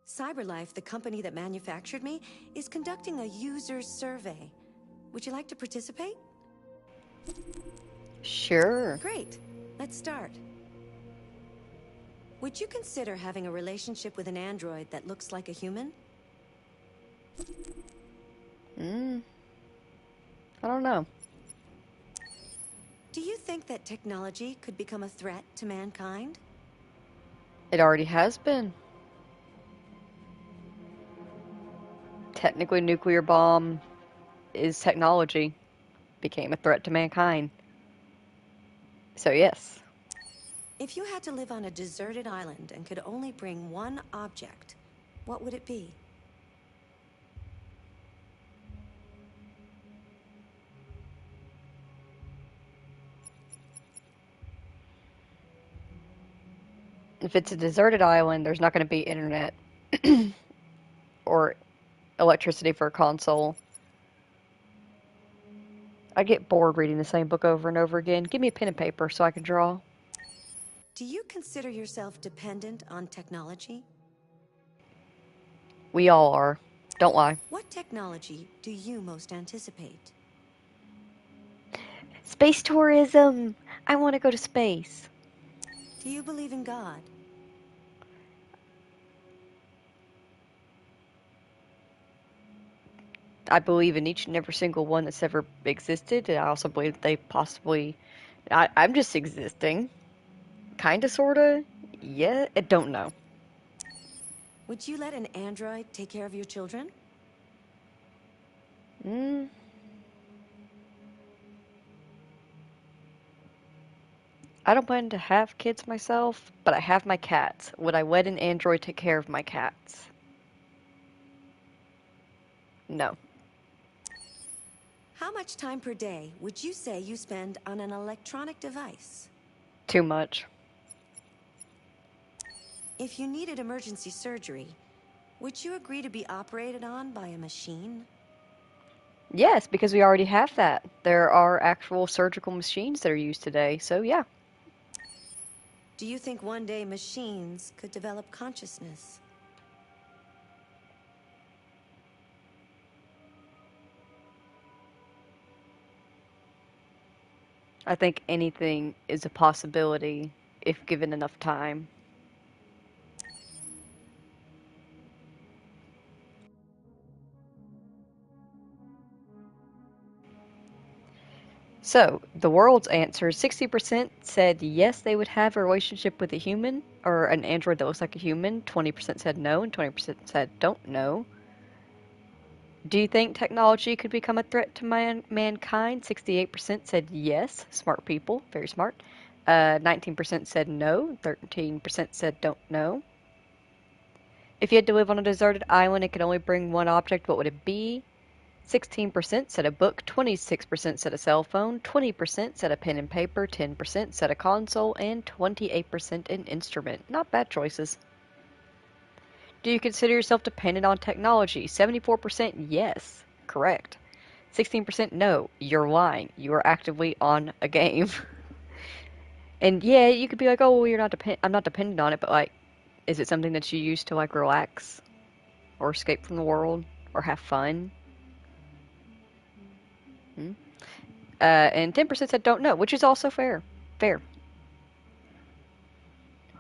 [SPEAKER 2] CyberLife, the company that manufactured me, is conducting a user survey. Would you like to participate?
[SPEAKER 1] Sure.
[SPEAKER 2] Great. Let's start. Would you consider having a relationship with an android that looks like a human?
[SPEAKER 1] I don't know.
[SPEAKER 2] Do you think that technology could become a threat to mankind?
[SPEAKER 1] It already has been. Technically, nuclear bomb is technology. Became a threat to mankind. So yes.
[SPEAKER 2] If you had to live on a deserted island and could only bring one object, what would it be?
[SPEAKER 1] If it's a deserted island, there's not going to be internet or electricity for a console. I get bored reading the same book over and over again. Give me a pen and paper so I can draw.
[SPEAKER 2] Do you consider yourself dependent on technology?
[SPEAKER 1] We all are. Don't lie.
[SPEAKER 2] What technology do you most anticipate?
[SPEAKER 1] Space tourism! I want to go to space.
[SPEAKER 2] Do you believe in God?
[SPEAKER 1] I believe in each and every single one that's ever existed. And I also believe that they possibly... I'm just existing. Kinda, sorta. Yeah, I don't know.
[SPEAKER 2] Would you let an android take care of your children?
[SPEAKER 1] I don't plan to have kids myself, but I have my cats. Would I let an android take care of my cats? No.
[SPEAKER 2] How much time per day would you say you spend on an electronic device?
[SPEAKER 1] Too much.
[SPEAKER 2] If you needed emergency surgery, would you agree to be operated on by a machine?
[SPEAKER 1] Yes, because we already have that. There are actual surgical machines that are used today, so yeah.
[SPEAKER 2] Do you think one day machines could develop consciousness?
[SPEAKER 1] I think anything is a possibility if given enough time. So, the world's answer, 60% said yes, they would have a relationship with a human, or an android that looks like a human. 20% said no, and 20% said don't know. Do you think technology could become a threat to mankind? 68% said yes, smart people, very smart. 19% said no, 13% said don't know. If you had to live on a deserted island and could only bring one object, what would it be? 16% said a book, 26% said a cell phone, 20% said a pen and paper, 10% said a console, and 28% an instrument. Not bad choices. Do you consider yourself dependent on technology? 74% yes. Correct. 16% no. You're lying. You are actively on a game. And yeah, you could be like, oh, well, I'm not dependent on it, but like, is it something that you use to like relax or escape from the world or have fun? Hmm? And 10% said don't know, which is also fair. Fair.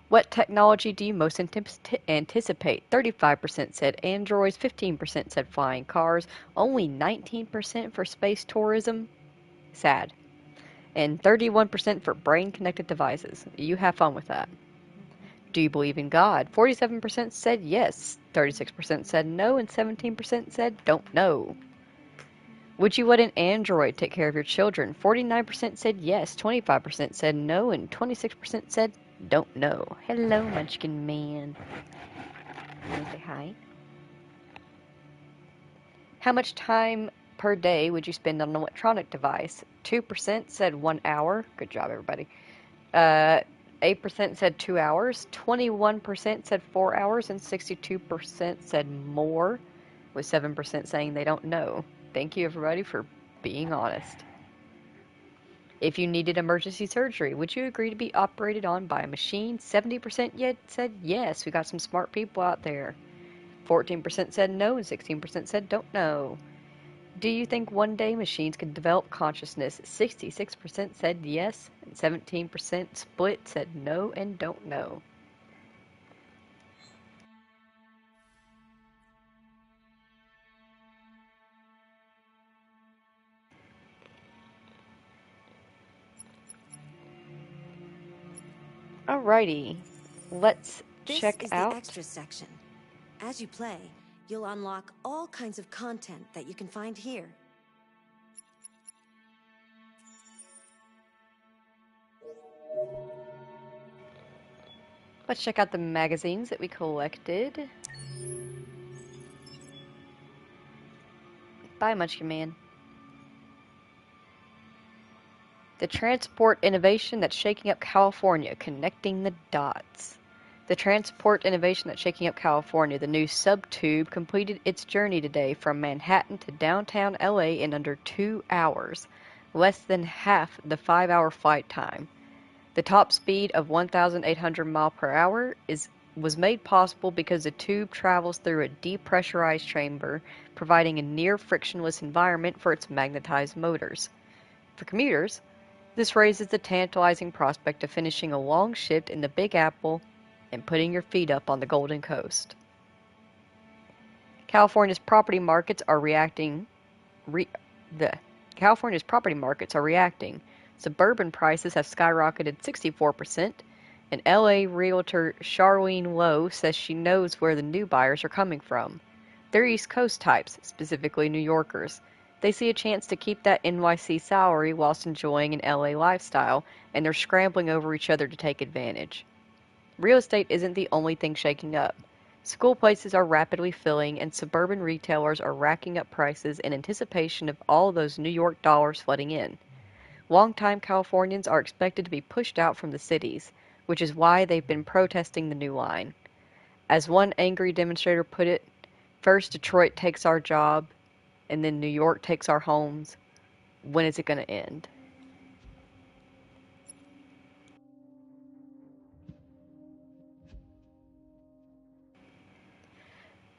[SPEAKER 1] What technology do you most anticipate? 35% said androids, 15% said flying cars, only 19% for space tourism. Sad. And 31% for brain-connected devices. You have fun with that. Do you believe in God? 47% said yes, 36% said no, and 17% said don't know. Would you let an android take care of your children? 49% said yes, 25% said no, and 26% said don't know. Hello, Munchkin Man. Can you say hi? How much time per day would you spend on an electronic device? 2% said 1 hour. Good job, everybody. 8% said 2 hours. 21% said 4 hours, and 62% said more, with 7% saying they don't know. Thank you, everybody, for being honest. If you needed emergency surgery, would you agree to be operated on by a machine? 70% yet said yes. We got some smart people out there. 14% said no, and 16% said don't know. Do you think one day machines can develop consciousness? 66% said yes, and 17% split said no and don't know. Alrighty, let's check
[SPEAKER 2] This is
[SPEAKER 1] out.
[SPEAKER 2] the extra section. As you play, you'll unlock all kinds of content that you can find here.
[SPEAKER 1] Let's check out the magazines that we collected. Bye, Munchkin Man. The transport innovation that's shaking up California, connecting the dots. The transport innovation that's shaking up California, the new subtube, completed its journey today from Manhattan to downtown LA in under 2 hours, less than half the 5-hour flight time. The top speed of 1,800 miles per hour was made possible because the tube travels through a depressurized chamber, providing a near frictionless environment for its magnetized motors. For commuters, this raises the tantalizing prospect of finishing a long shift in the Big Apple and putting your feet up on the Golden Coast. California's property markets are reacting. California's property markets are reacting. Suburban prices have skyrocketed 64%, and LA realtor Charlene Lowe says she knows where the new buyers are coming from. They're East Coast types, specifically New Yorkers. They see a chance to keep that NYC salary whilst enjoying an LA lifestyle, and they're scrambling over each other to take advantage. Real estate isn't the only thing shaking up. School places are rapidly filling, and suburban retailers are racking up prices in anticipation of all those New York dollars flooding in. Longtime Californians are expected to be pushed out from the cities, which is why they've been protesting the new line. As one angry demonstrator put it, first Detroit takes our job, and then New York takes our homes. When is it going to end?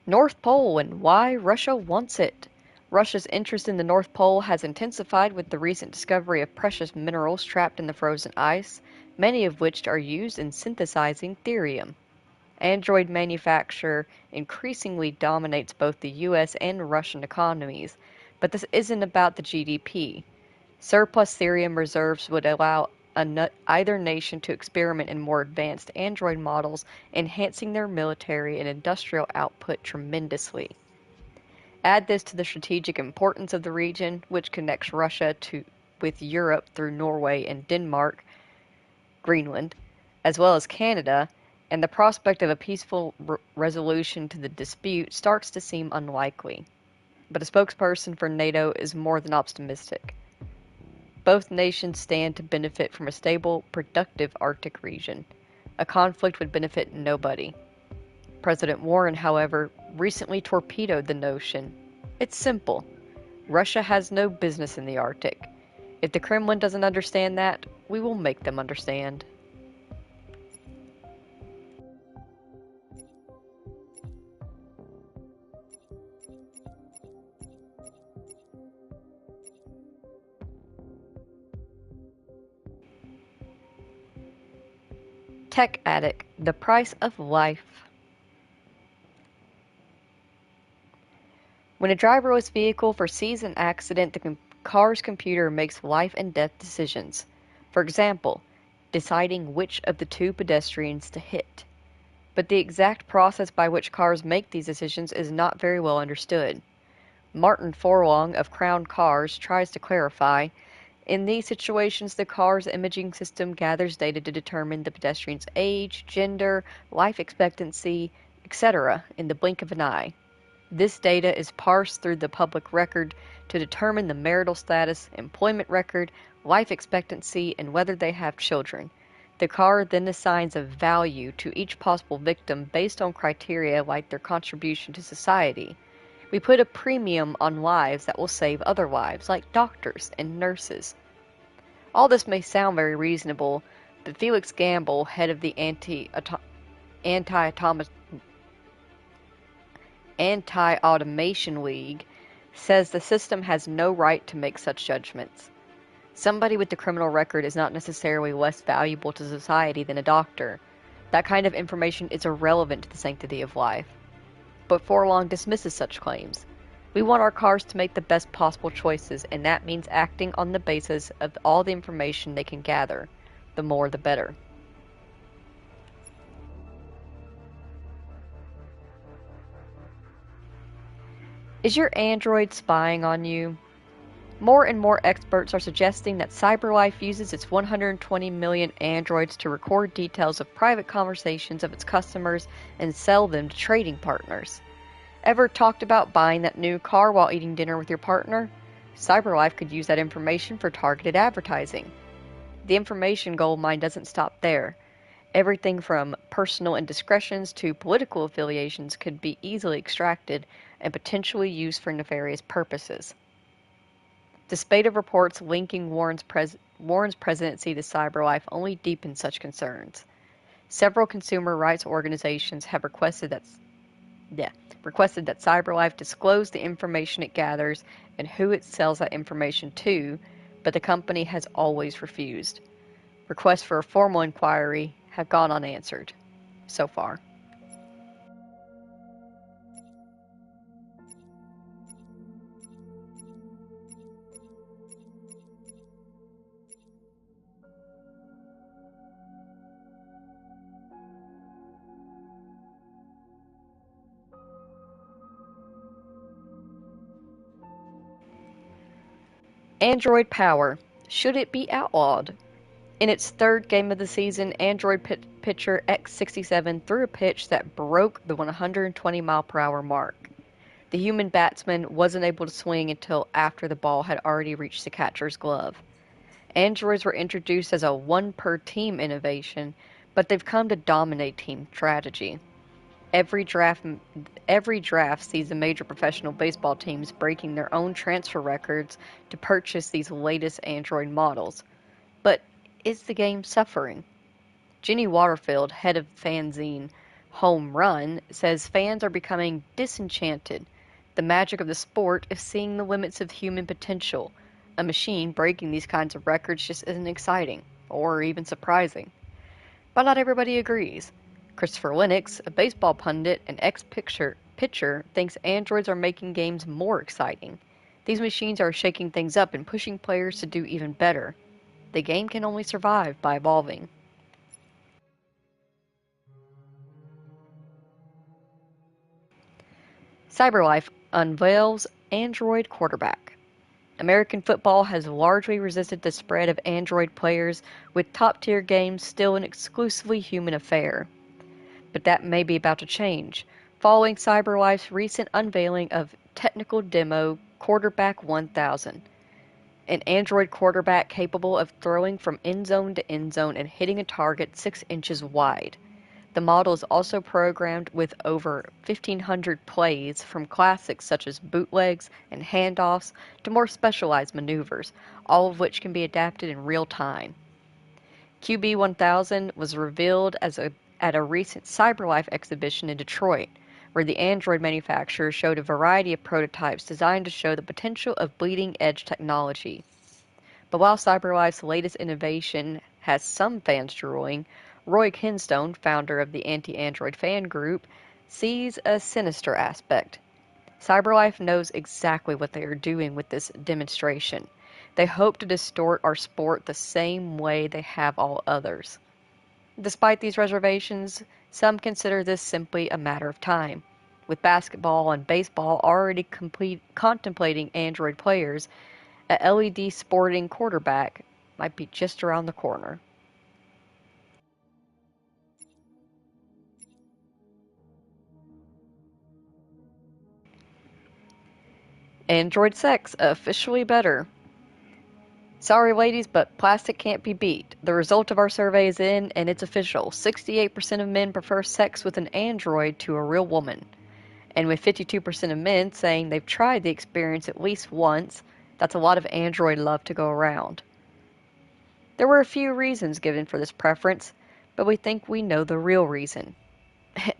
[SPEAKER 1] North Pole and why Russia wants it. Russia's interest in the North Pole has intensified with the recent discovery of precious minerals trapped in the frozen ice, many of which are used in synthesizing thorium. Android manufacture increasingly dominates both the US and Russian economies, but this isn't about the GDP. Surplus thorium reserves would allow either nation to experiment in more advanced Android models, enhancing their military and industrial output tremendously. Add this to the strategic importance of the region, which connects Russia with Europe through Norway and Denmark, Greenland, as well as Canada, and the prospect of a peaceful resolution to the dispute starts to seem unlikely. but a spokesperson for NATO is more than optimistic. Both nations stand to benefit from a stable, productive Arctic region. A conflict would benefit nobody. President Warren, however, recently torpedoed the notion. It's simple. Russia has no business in the Arctic. If the Kremlin doesn't understand that, we will make them understand. Tech Addict, the price of life. When a driverless vehicle foresees an accident, the car's computer makes life and death decisions. For example, deciding which of the two pedestrians to hit. But the exact process by which cars make these decisions is not very well understood. Martin Forlong of Crown Cars tries to clarify. In these situations, the car's imaging system gathers data to determine the pedestrian's age, gender, life expectancy, etc. in the blink of an eye. This data is parsed through the public record to determine the marital status, employment record, life expectancy, and whether they have children. The car then assigns a value to each possible victim based on criteria like their contribution to society. We put a premium on lives that will save other lives, like doctors and nurses. All this may sound very reasonable, but Felix Gamble, head of the Anti-Automation League, says the system has no right to make such judgments. Somebody with a criminal record is not necessarily less valuable to society than a doctor. That kind of information is irrelevant to the sanctity of life. But Forlong dismisses such claims. We want our cars to make the best possible choices, and that means acting on the basis of all the information they can gather. The more, the better. Is your android spying on you? More and more experts are suggesting that CyberLife uses its 120 million androids to record details of private conversations of its customers and sell them to trading partners. Ever talked about buying that new car while eating dinner with your partner? CyberLife could use that information for targeted advertising. The information goldmine doesn't stop there. Everything from personal indiscretions to political affiliations could be easily extracted and potentially used for nefarious purposes. The spate of reports linking Warren's presidency to CyberLife only deepens such concerns. Several consumer rights organizations have requested that CyberLife disclose the information it gathers and who it sells that information to, but the company has always refused. Requests for a formal inquiry have gone unanswered so far. Android power. Should it be outlawed? In its third game of the season, Android pitcher X67 threw a pitch that broke the 120-mile-per-hour mark. The human batsman wasn't able to swing until after the ball had already reached the catcher's glove. Androids were introduced as a one-per-team innovation, but they've come to dominate team strategy. Every draft sees the major professional baseball teams breaking their own transfer records to purchase these latest Android models. But is the game suffering? Jenny Waterfield, head of fanzine Home Run, says fans are becoming disenchanted. The magic of the sport is seeing the limits of human potential. A machine breaking these kinds of records just isn't exciting, or even surprising. But not everybody agrees. Christopher Lennox, a baseball pundit and ex-pitcher, thinks androids are making games more exciting. These machines are shaking things up and pushing players to do even better. The game can only survive by evolving. CyberLife unveils Android quarterback. American football has largely resisted the spread of Android players, with top-tier games still an exclusively human affair. But that may be about to change, following CyberLife's recent unveiling of technical demo Quarterback 1000, an android quarterback capable of throwing from end zone to end zone and hitting a target 6 inches wide. The model is also programmed with over 1,500 plays, from classics such as bootlegs and handoffs to more specialized maneuvers, all of which can be adapted in real time. QB1000 was revealed at a recent CyberLife exhibition in Detroit, where the Android manufacturer showed a variety of prototypes designed to show the potential of bleeding-edge technology. But while CyberLife's latest innovation has some fans drooling, Roy Kinstone, founder of the Anti-Android fan group, sees a sinister aspect. CyberLife knows exactly what they are doing with this demonstration. They hope to distort our sport the same way they have all others. Despite these reservations, some consider this simply a matter of time. With basketball and baseball already contemplating Android players, a LED sporting quarterback might be just around the corner. Android sex officially better. Sorry, ladies, but plastic can't be beat. The result of our survey is in, and it's official. 68% of men prefer sex with an android to a real woman. And with 52% of men saying they've tried the experience at least once, that's a lot of android love to go around. There were a few reasons given for this preference, but we think we know the real reason.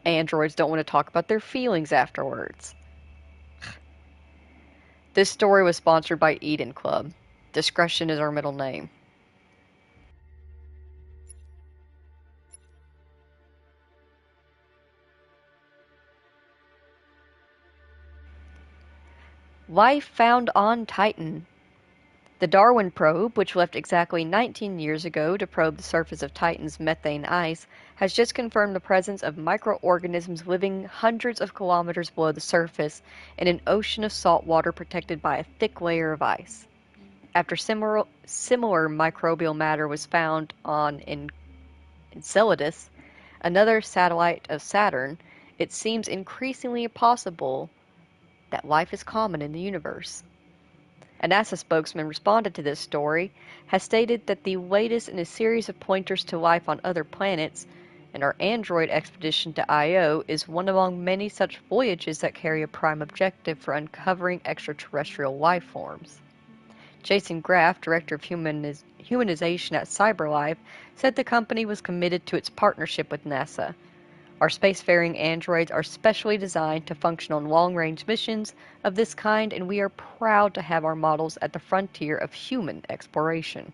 [SPEAKER 1] Androids don't want to talk about their feelings afterwards. This story was sponsored by Eden Club. Discretion is our middle name. Life found on Titan. The Darwin probe, which left exactly 19 years ago to probe the surface of Titan's methane ice, has just confirmed the presence of microorganisms living hundreds of kilometers below the surface in an ocean of salt water protected by a thick layer of ice. After similar microbial matter was found on Enceladus, another satellite of Saturn, it seems increasingly possible that life is common in the universe. A NASA spokesman responded to this story, has stated that the latest in a series of pointers to life on other planets, and our Android expedition to Io is one among many such voyages that carry a prime objective for uncovering extraterrestrial life forms. Jason Graff, director of humanization at CyberLife, said the company was committed to its partnership with NASA. Our spacefaring androids are specially designed to function on long-range missions of this kind, and we are proud to have our models at the frontier of human exploration.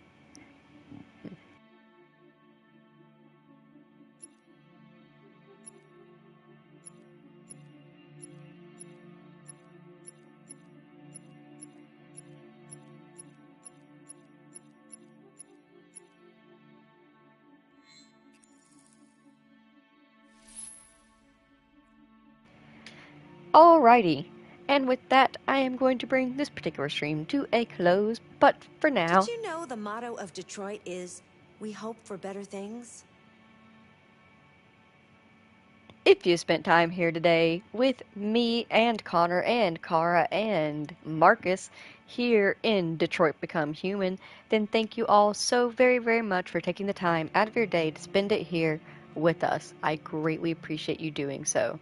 [SPEAKER 1] Alrighty, and with that, I am going to bring this particular stream to a close, but for now...
[SPEAKER 2] Did you know the motto of Detroit is, "We hope for better things"?
[SPEAKER 1] If you spent time here today with me and Connor and Kara and Marcus here in Detroit Become Human, then thank you all so very, very much for taking the time out of your day to spend it here with us. I greatly appreciate you doing so.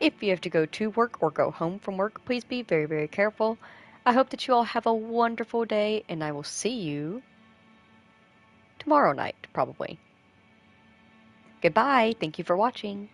[SPEAKER 1] If you have to go to work or go home from work, please be very, very careful. I hope that you all have a wonderful day, and I will see you tomorrow night, probably. Goodbye. Thank you for watching.